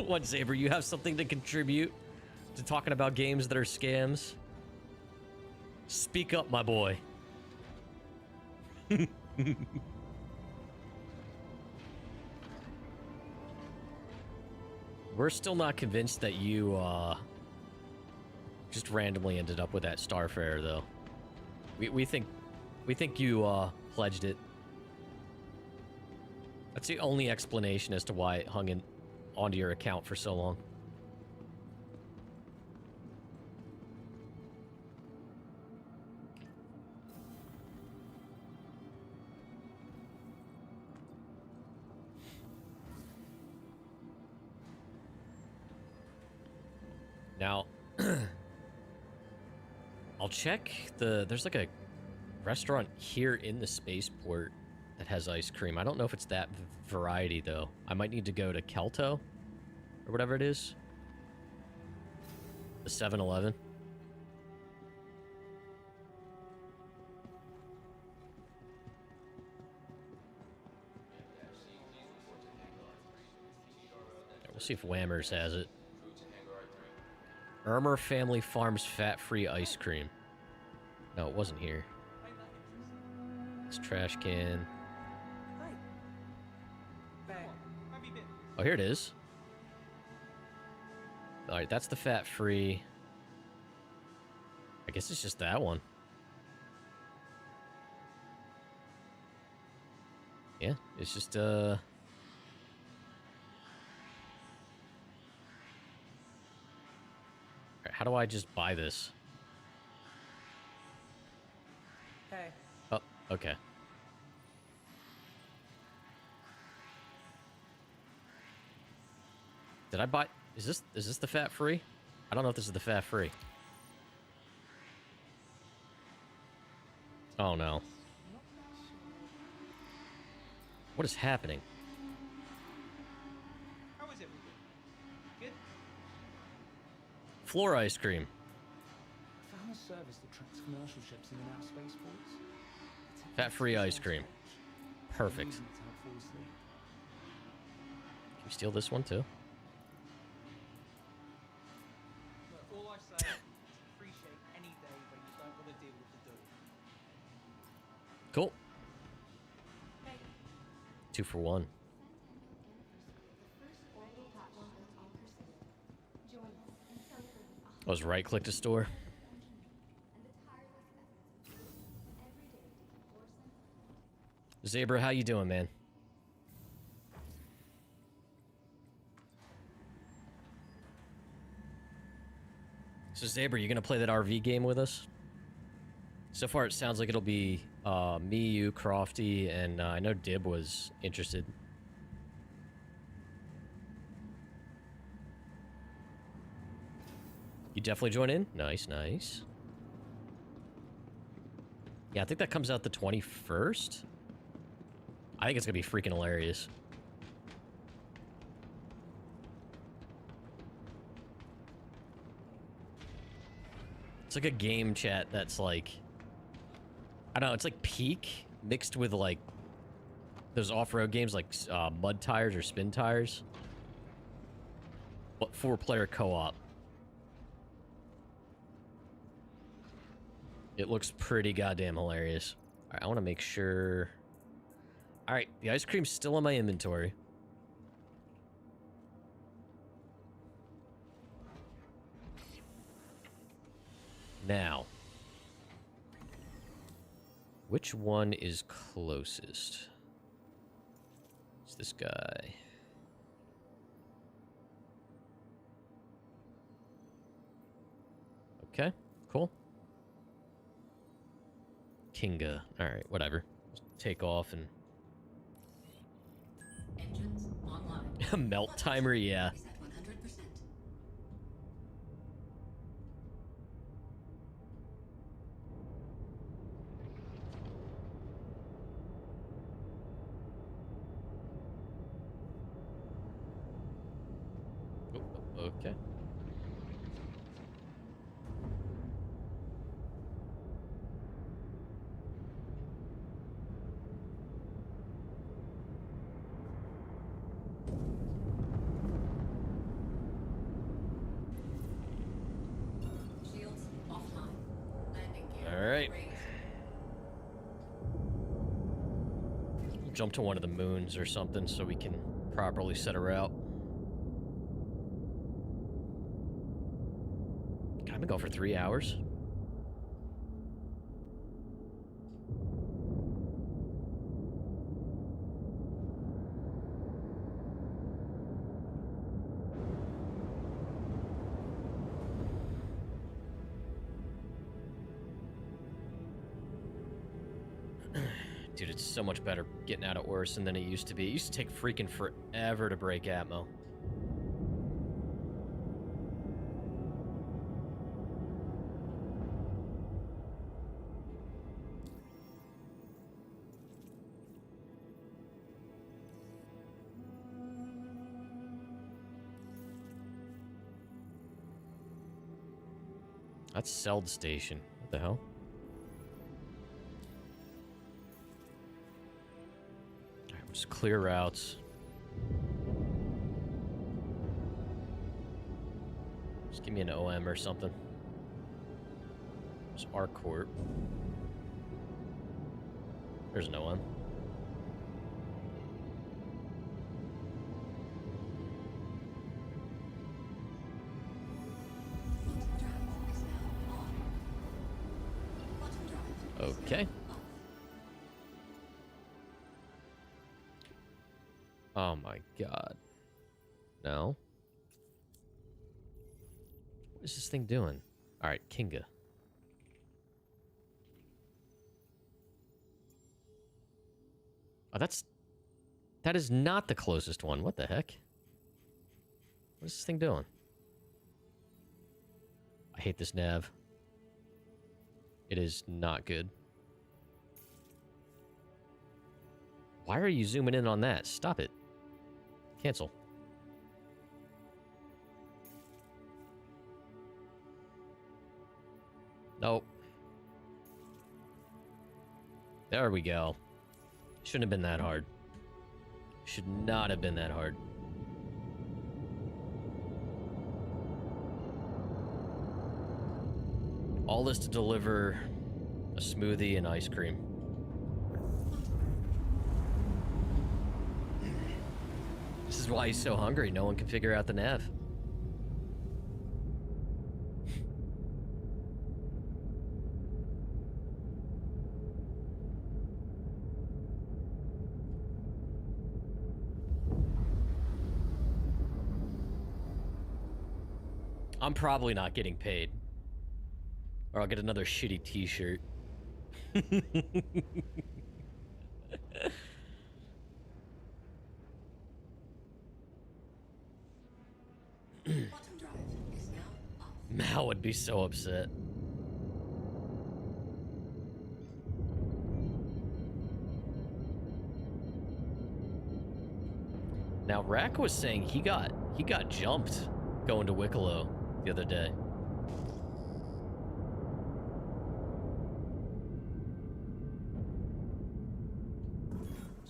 What, Saber? You have something to contribute to talking about games that are scams? Speak up, my boy. We're still not convinced that you just randomly ended up with that Starfarer, though. We think you pledged it. That's the only explanation as to why it hung in onto your account for so long. Now, I'll check there's like a restaurant here in the spaceport that has ice cream. I don't know if it's that variety, though. I might need to go to Kelto, or whatever it is. The 7-Eleven. We'll see if Whammers has it. Ermer Family Farms fat-free ice cream. No, it wasn't here. It's trash can. Oh, here it is. Alright, that's the fat-free. I guess it's just that one. Yeah, it's just, how do I just buy this? Hey. Oh, okay. Did I buy... Is this the fat free? I don't know if this is the fat free. Oh no. What is happening? How is everything? Floor ice cream. I found a service that tracks commercial ships in and out of spaceports. Fat-free ice cream. Perfect. Using it to help fall asleep. Can we steal this one too? Look, all I say is appreciate any day when you don't want to deal with the dough. Cool. 2 for 1. I was right-click to store. Zabra, how you doing, man? So Zabra, you gonna play that RV game with us? So far, it sounds like it'll be me, you, Crofty, and I know Dib was interested. You definitely join in? Nice, nice. Yeah, I think that comes out the 21st. I think it's gonna be freaking hilarious. It's like a game chat that's like, I don't know, it's like Peak mixed with like those off-road games like mud tires or spin tires. But 4-player co-op. It looks pretty goddamn hilarious. All right, I want to make sure. All right, the ice cream's still in my inventory. Now, which one is closest? It's this guy. Okay, cool. Kinga. Alright, whatever. Just take off and... Engines online. Melt timer, yeah. Is at 100%. Oh, okay. Shields offline. Landing gear. All right. raised. We'll jump to one of the moons or something so we can properly set a route. Can I go for 3 hours? Dude, it's so much better getting out of Orson than it used to be. It used to take freaking forever to break Atmo. That's Seld Station. What the hell? Alright, we'll just clear routes. Just give me an OM or something. There's Arcourt. There's an OM. Okay. Oh my god. No. What is this thing doing? Alright, Kinga. Oh, that is not the closest one. What the heck? What is this thing doing? I hate this nav. It is not good. Why are you zooming in on that? Stop it. Cancel. Nope. There we go. Shouldn't have been that hard. Should not have been that hard. All this to deliver a smoothie and ice cream. This is why he's so hungry. No one can figure out the nav. I'm probably not getting paid. Or I'll get another shitty t-shirt. Bottom drive is now off. Mal would be so upset. Now Rack was saying he got jumped going to Wikelo the other day.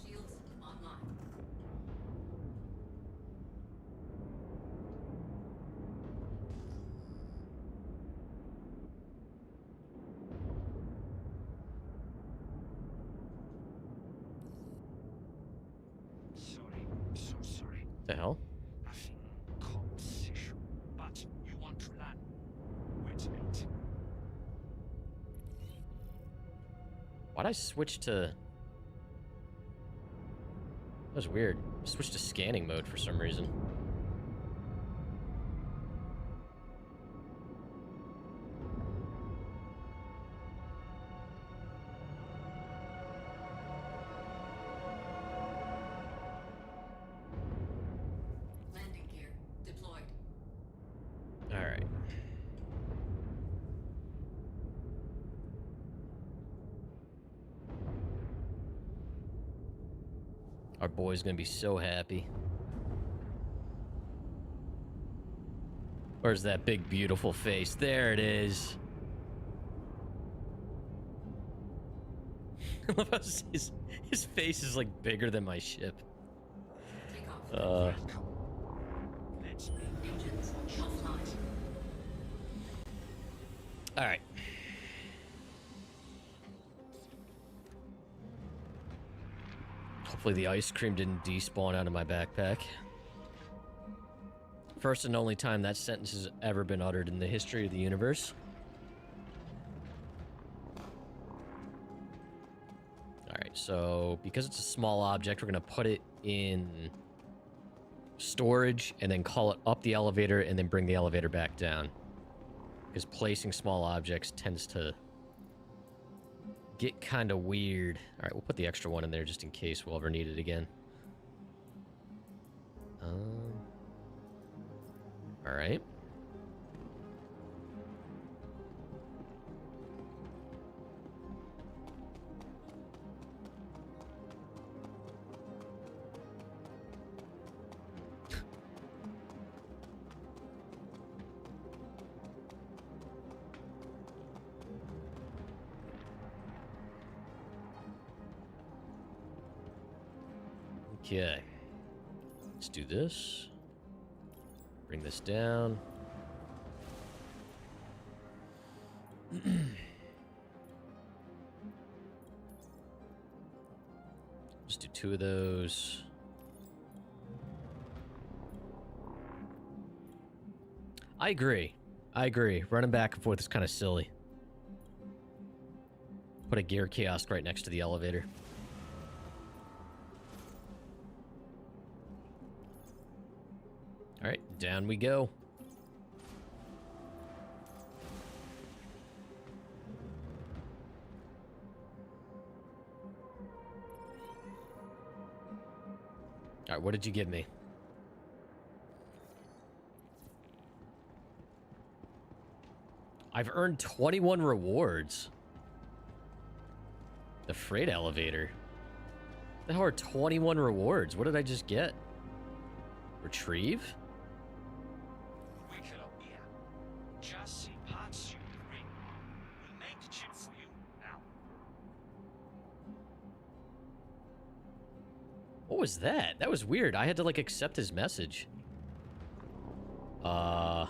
Shields online. Sorry, so sorry. The hell? Nothing conversation. But you want to learn. Wait a minute. Why'd I switch to... That was weird. Switch to scanning mode for some reason. Landing gear deployed. All right. Our boy's gonna be so happy. Where's that big, beautiful face? There it is. I love how his face is like bigger than my ship. Take off. Let's be Engines offline. All right. Hopefully the ice cream didn't despawn out of my backpack. First and only time that sentence has ever been uttered in the history of the universe. Alright, so because it's a small object, we're going to put it in storage and then call it up the elevator and then bring the elevator back down. Because placing small objects tends to get kind of weird. All right, we'll put the extra one in there just in case we'll ever need it again. All right. Okay. Let's do this. Bring this down. Just do 2 of those. I agree. Running back and forth is kind of silly. Put a gear kiosk right next to the elevator. All right, down we go. All right, what did you give me? I've earned 21 rewards. The freight elevator. The hell are 21 rewards? What did I just get? Retrieve? Wikelo here. Just see parts you bring. What was that? That was weird. I had to, like, accept his message. Well,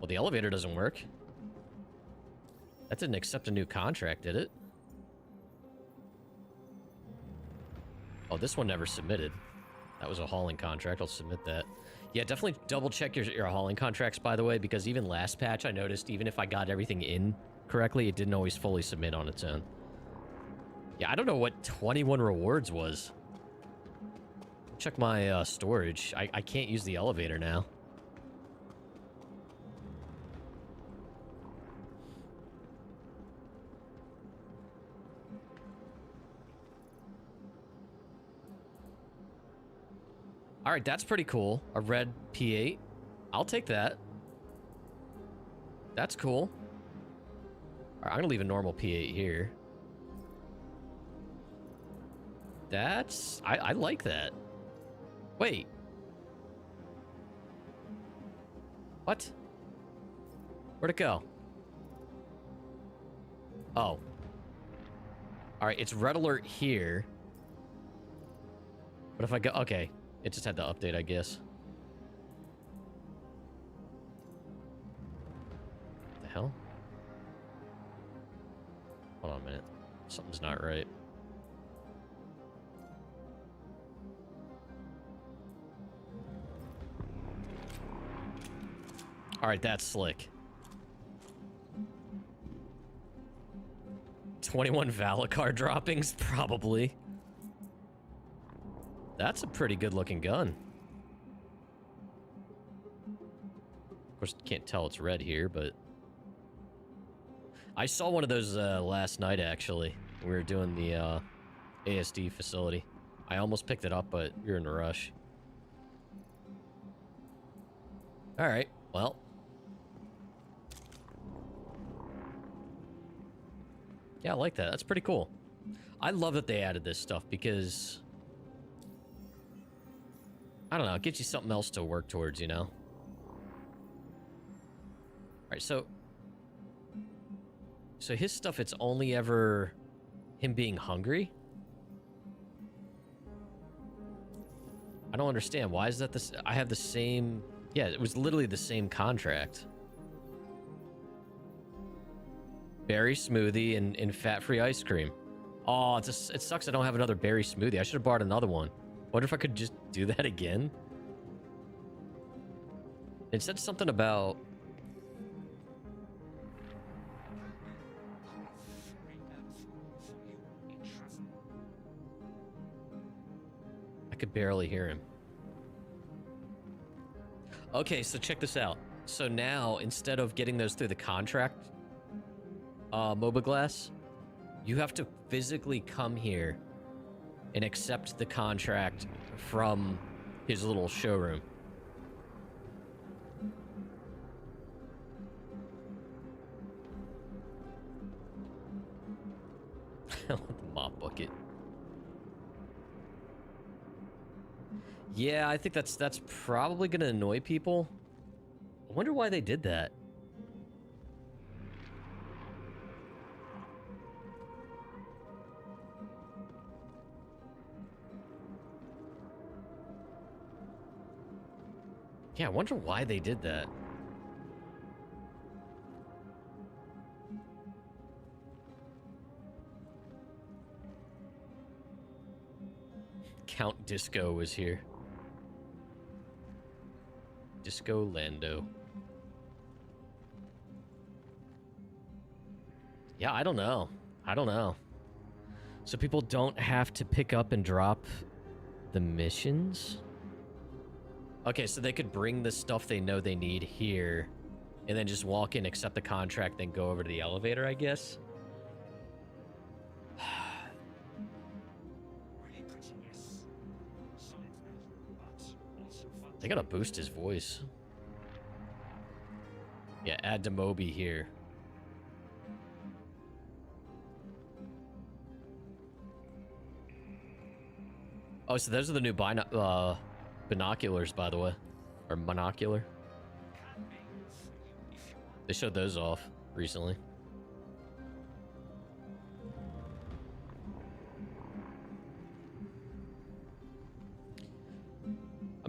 the elevator doesn't work. That didn't accept a new contract, did it? Oh, this one never submitted. That was a hauling contract. I'll submit that. Yeah, definitely double check your hauling contracts, by the way, because even last patch, I noticed even if I got everything in correctly, it didn't always fully submit on its own. Yeah, I don't know what 21 rewards was. Check my storage. I can't use the elevator now. All right, that's pretty cool. A red P8. I'll take that. That's cool. All right, I'm gonna leave a normal P8 here. That's... I like that. Wait. What? Where'd it go? Oh. Alright, it's red alert here. But if I go... Okay. It just had to update, I guess. What the hell? Hold on a minute. Something's not right. Alright, that's slick. 21 Valacar droppings? Probably. That's a pretty good looking gun. Of course, can't tell it's red here, but... I saw one of those last night, actually. We were doing the ASD facility. I almost picked it up, but you're in a rush. Alright, well... Yeah, I like that. That's pretty cool. I love that they added this stuff because... I don't know, it gives you something else to work towards, you know? Alright, so his stuff, it's only ever him being hungry? I don't understand. Why is that this? I have the same... Yeah, it was literally the same contract. Berry smoothie and fat-free ice cream. Oh, it sucks I don't have another berry smoothie. I should have bought another one. Wonder if I could just do that again? It said something about... I could barely hear him. Okay, so check this out. So now, instead of getting those through the contract... MOBA glass, you have to physically come here and accept the contract from his little showroom. The mop bucket. Yeah, I think that's probably gonna annoy people. I wonder why they did that. Yeah, I wonder why they did that. Count Disco was here. Disco Lando. Yeah, I don't know. I don't know. So people don't have to pick up and drop the missions? Okay, so they could bring the stuff they know they need here, and then just walk in, accept the contract, then go over to the elevator, I guess? They gotta boost his voice. Yeah, add to Moby here. Oh, so those are the new binoculars, by the way. Or monocular. They showed those off recently.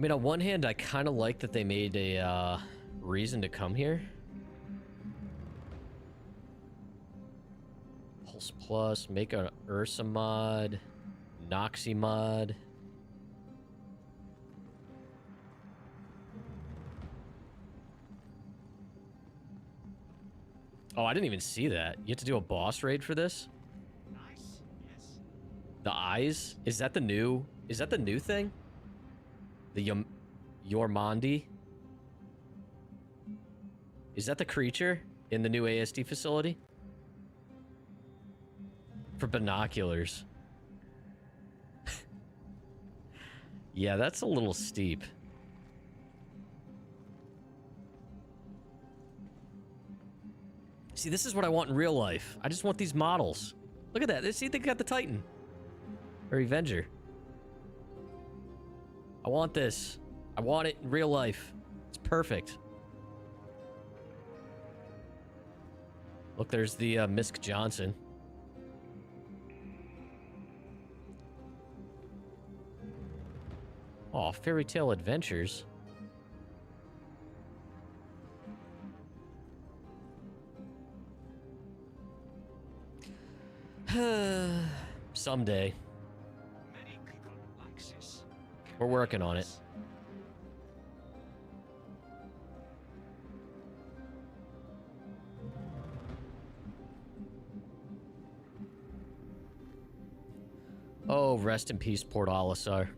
I mean, on one hand, I kind of like that they made a reason to come here. Pulse Plus, make an Ursa mod, Noxy mod. Oh, I didn't even see that. You have to do a boss raid for this? Nice. Yes. The eyes? Is that the new thing? The Yormandi? Is that the creature in the new ASD facility? For binoculars. Yeah, that's a little steep. See, this is what I want in real life. I just want these models. Look at that. See, they got the Titan. Or Avenger. I want this. I want it in real life. It's perfect. Look, there's the Misk Johnson. Oh, Fairy Tale Adventures. Someday. Many people like this. We're working on it. Oh, rest in peace, Port Olisar.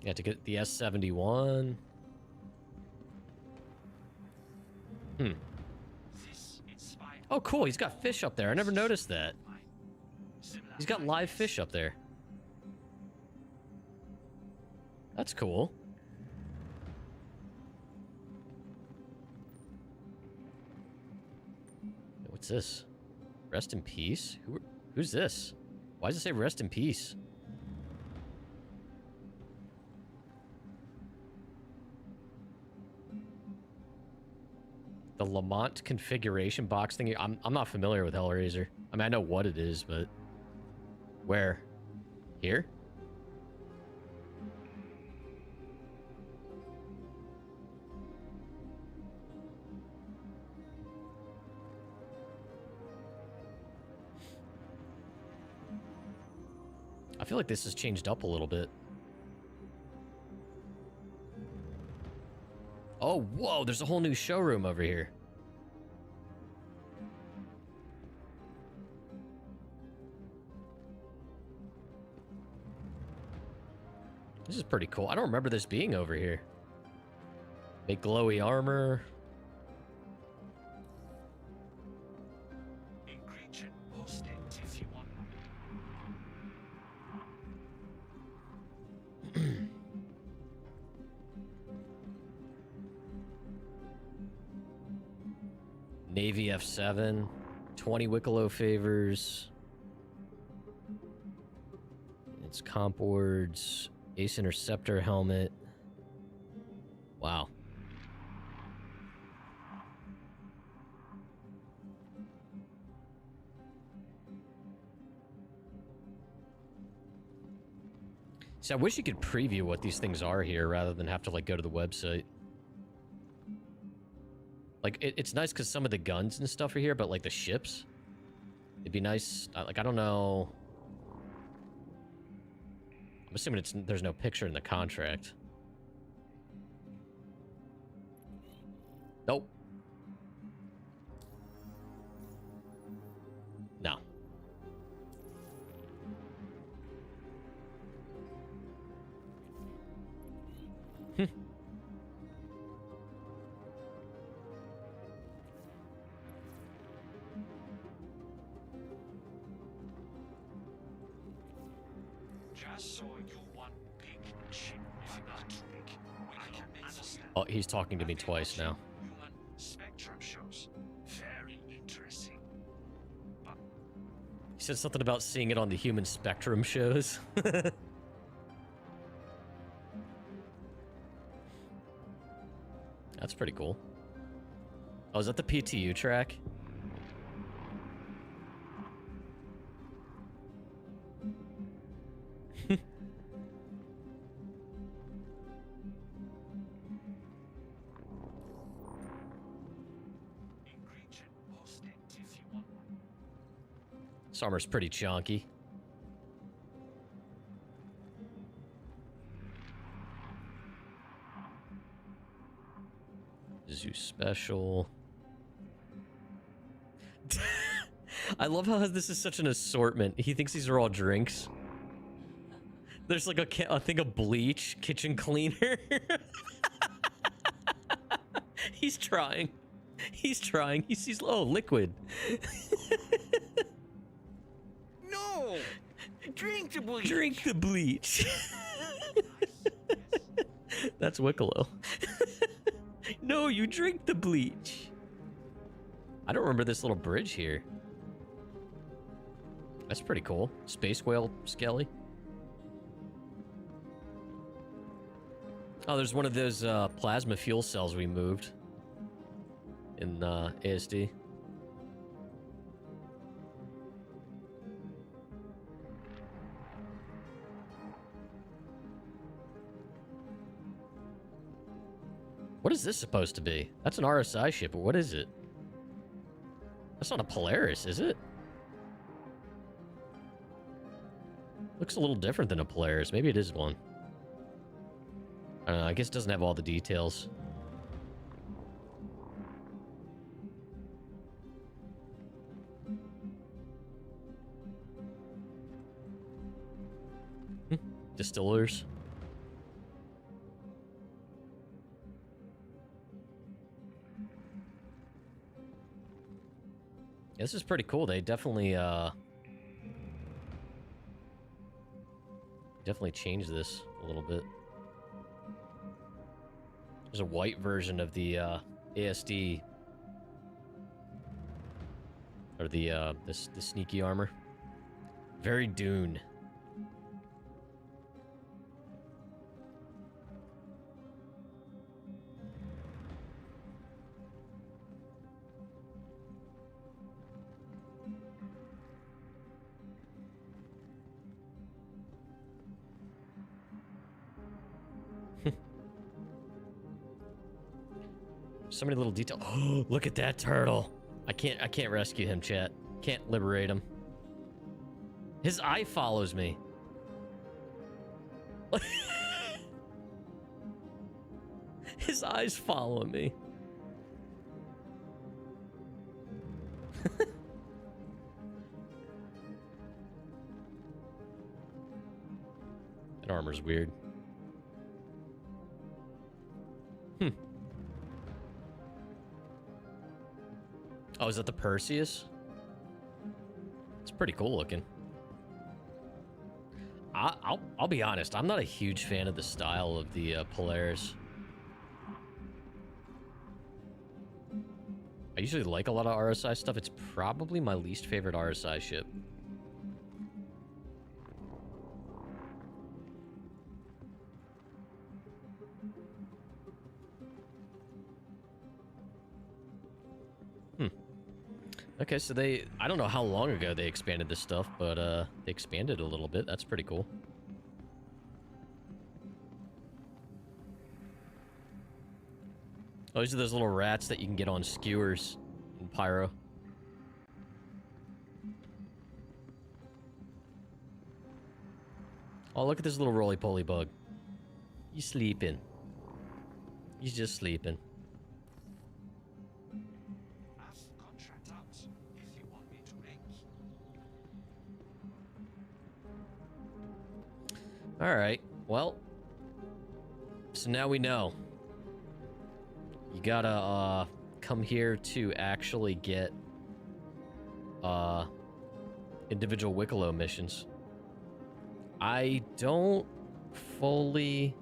Yeah, to get the S-71. Oh, cool. He's got fish up there. I never noticed that. He's got live fish up there. That's cool. What's this? Rest in peace? Who's this? Why does it say rest in peace? The Lamont configuration box thing. I'm not familiar with Hellraiser. I mean, I know what it is, but where? Here? I feel like this has changed up a little bit. Oh, whoa, there's a whole new showroom over here. This is pretty cool. I don't remember this being over here. Big glowy armor. Ingredient posted if you want. Navy F7, 20 Wikelo favors. It's comp boards, Ace Interceptor helmet. Wow. See, I wish you could preview what these things are here rather than have to like go to the website. Like, it's nice because some of the guns and stuff are here, but, like, the ships, it'd be nice. Like, I don't know. I'm assuming there's no picture in the contract. Nope. No. Just so you one big ship, if not too big. I can understand. Oh, he's talking to me twice now. Human spectrum shows. Very interesting. He said something about seeing it on the Human Spectrum shows. That's pretty cool. Oh, is that the PTU track? This armor's pretty chunky. Zoo special. I love how this is such an assortment. He thinks these are all drinks. There's like a thing of bleach, kitchen cleaner. He's trying. He's trying. He sees, oh, liquid. No! Drink the bleach! Drink the bleach. That's Wikelo. No, you drink the bleach. I don't remember this little bridge here. That's pretty cool. Space whale skelly. Oh, there's one of those plasma fuel cells we moved in ASD. What is this supposed to be? That's an RSI ship, but what is it? That's not a Polaris, is it? Looks a little different than a Polaris. Maybe it is one. I don't know. I guess it doesn't have all the details. Distillers. This is pretty cool. They definitely changed this a little bit. There's a white version of the ASD, or the sneaky armor. Very Dune. So many little details. Oh, look at that turtle. I can't rescue him, chat. Can't liberate him. His eye follows me. His eyes follow me. That armor's weird. Oh, is that the Perseus? It's pretty cool looking. I'll be honest, I'm not a huge fan of the style of the Polaris. I usually like a lot of RSI stuff. It's probably my least favorite RSI ship. Okay, so I don't know how long ago they expanded this stuff, but they expanded a little bit. That's pretty cool. Oh, these are those little rats that you can get on skewers in Pyro. Oh, look at this little roly-poly bug. He's sleeping. He's just sleeping. All right, well, so now we know. You gotta come here to actually get individual Wikelo missions. I don't fully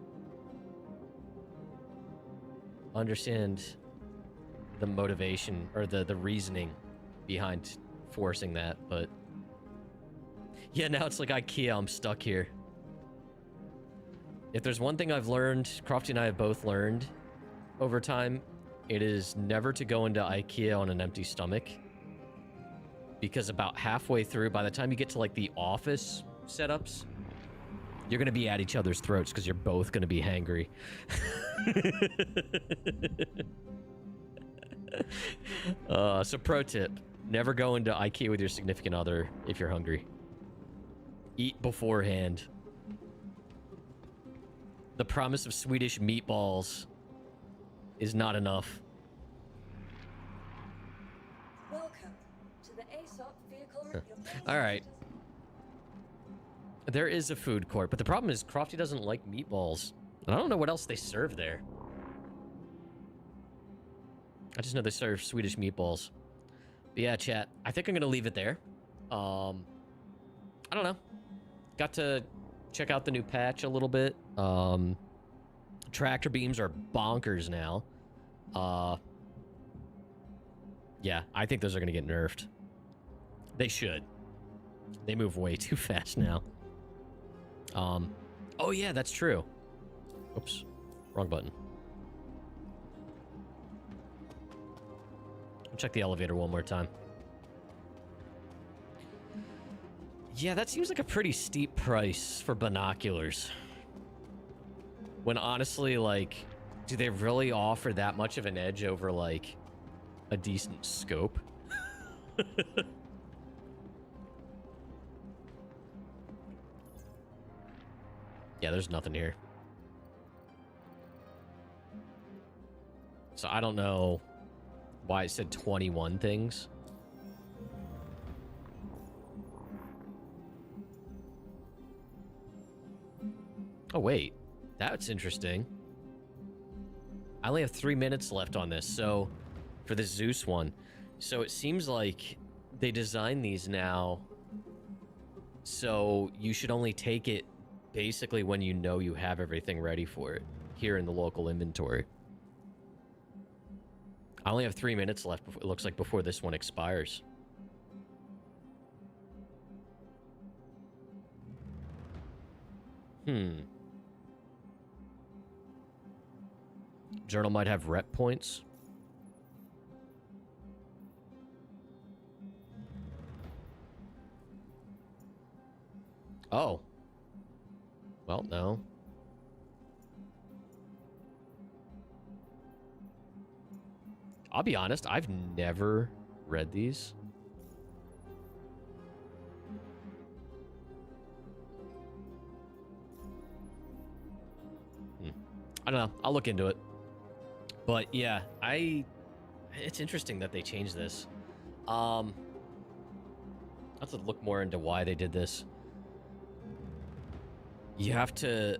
understand the motivation or the reasoning behind forcing that, but yeah, now it's like IKEA, I'm stuck here. If there's one thing I've learned, Crofty and I have both learned over time, it is never to go into IKEA on an empty stomach. Because about halfway through, by the time you get to like the office setups, you're going to be at each other's throats because you're both going to be hangry. So pro tip, Never go into IKEA with your significant other if you're hungry. Eat beforehand. The promise of Swedish meatballs is not enough. Welcome to the ASOP vehicle. All right. There is a food court, but the problem is Crofty doesn't like meatballs. And I don't know what else they serve there. I just know they serve Swedish meatballs. But yeah, chat, I think I'm going to leave it there. I don't know. Got to check out the new patch a little bit. Tractor beams are bonkers now. Yeah, I think those are going to get nerfed. They should. They move way too fast now. Oh yeah, that's true. Oops, wrong button. I'll check the elevator one more time. Yeah, that seems like a pretty steep price for binoculars. When honestly, like, do they really offer that much of an edge over, like, a decent scope? Yeah, there's nothing here. So I don't know why it said 21 things. Oh, wait. That's interesting. I only have 3 minutes left on this, so... For this Zeus one. So it seems like they designed these now so you should only take it basically when you know you have everything ready for it here in the local inventory. I only have 3 minutes left, before, it looks like, before this one expires. Journal might have rep points. Oh. Well, no. I'll be honest, I've never read these. I don't know. I'll look into it. But yeah, it's interesting that they changed this. I'll have to look more into why they did this. You have to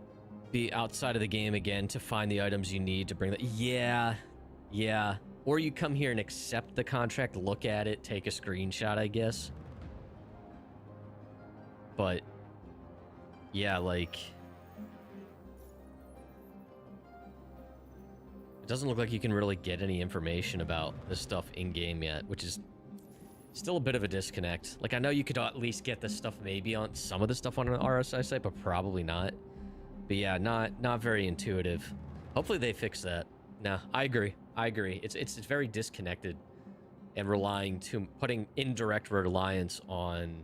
be outside of the game again to find the items you need to bring the... Yeah. Or you come here and accept the contract, look at it, take a screenshot, I guess. But... yeah, like... it doesn't look like you can really get any information about this stuff in-game yet, which is still a bit of a disconnect. Like, I know you could at least get this stuff maybe on some of the stuff on an RSI site, but probably not. But yeah, not very intuitive. Hopefully they fix that. Nah, I agree. It's very disconnected and putting indirect reliance on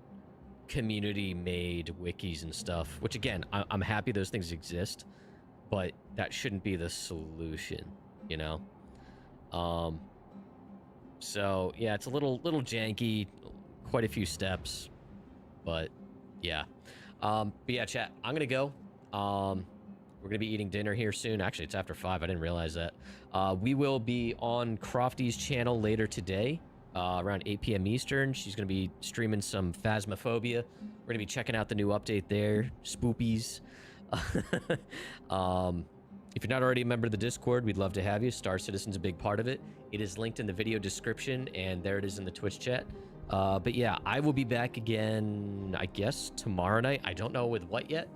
community-made wikis and stuff, which again, I'm happy those things exist, but that shouldn't be the solution, you know? So yeah, it's a little janky, quite a few steps, but yeah. But yeah, chat, I'm gonna go. We're gonna be eating dinner here soon. Actually, it's after 5. I didn't realize that. We will be on Crofty's channel later today, around 8 p.m. Eastern. She's gonna be streaming some Phasmophobia. We're gonna be checking out the new update there, Spoopies. If you're not already a member of the Discord, we'd love to have you. Star Citizen's a big part of it. It is linked in the video description, and there it is in the Twitch chat. But yeah, I will be back again, I guess, tomorrow night. I don't know with what yet,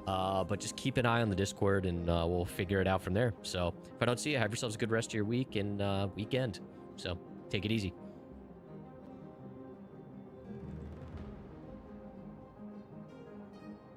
but just keep an eye on the Discord, and we'll figure it out from there. So if I don't see you, have yourselves a good rest of your week and weekend. So take it easy.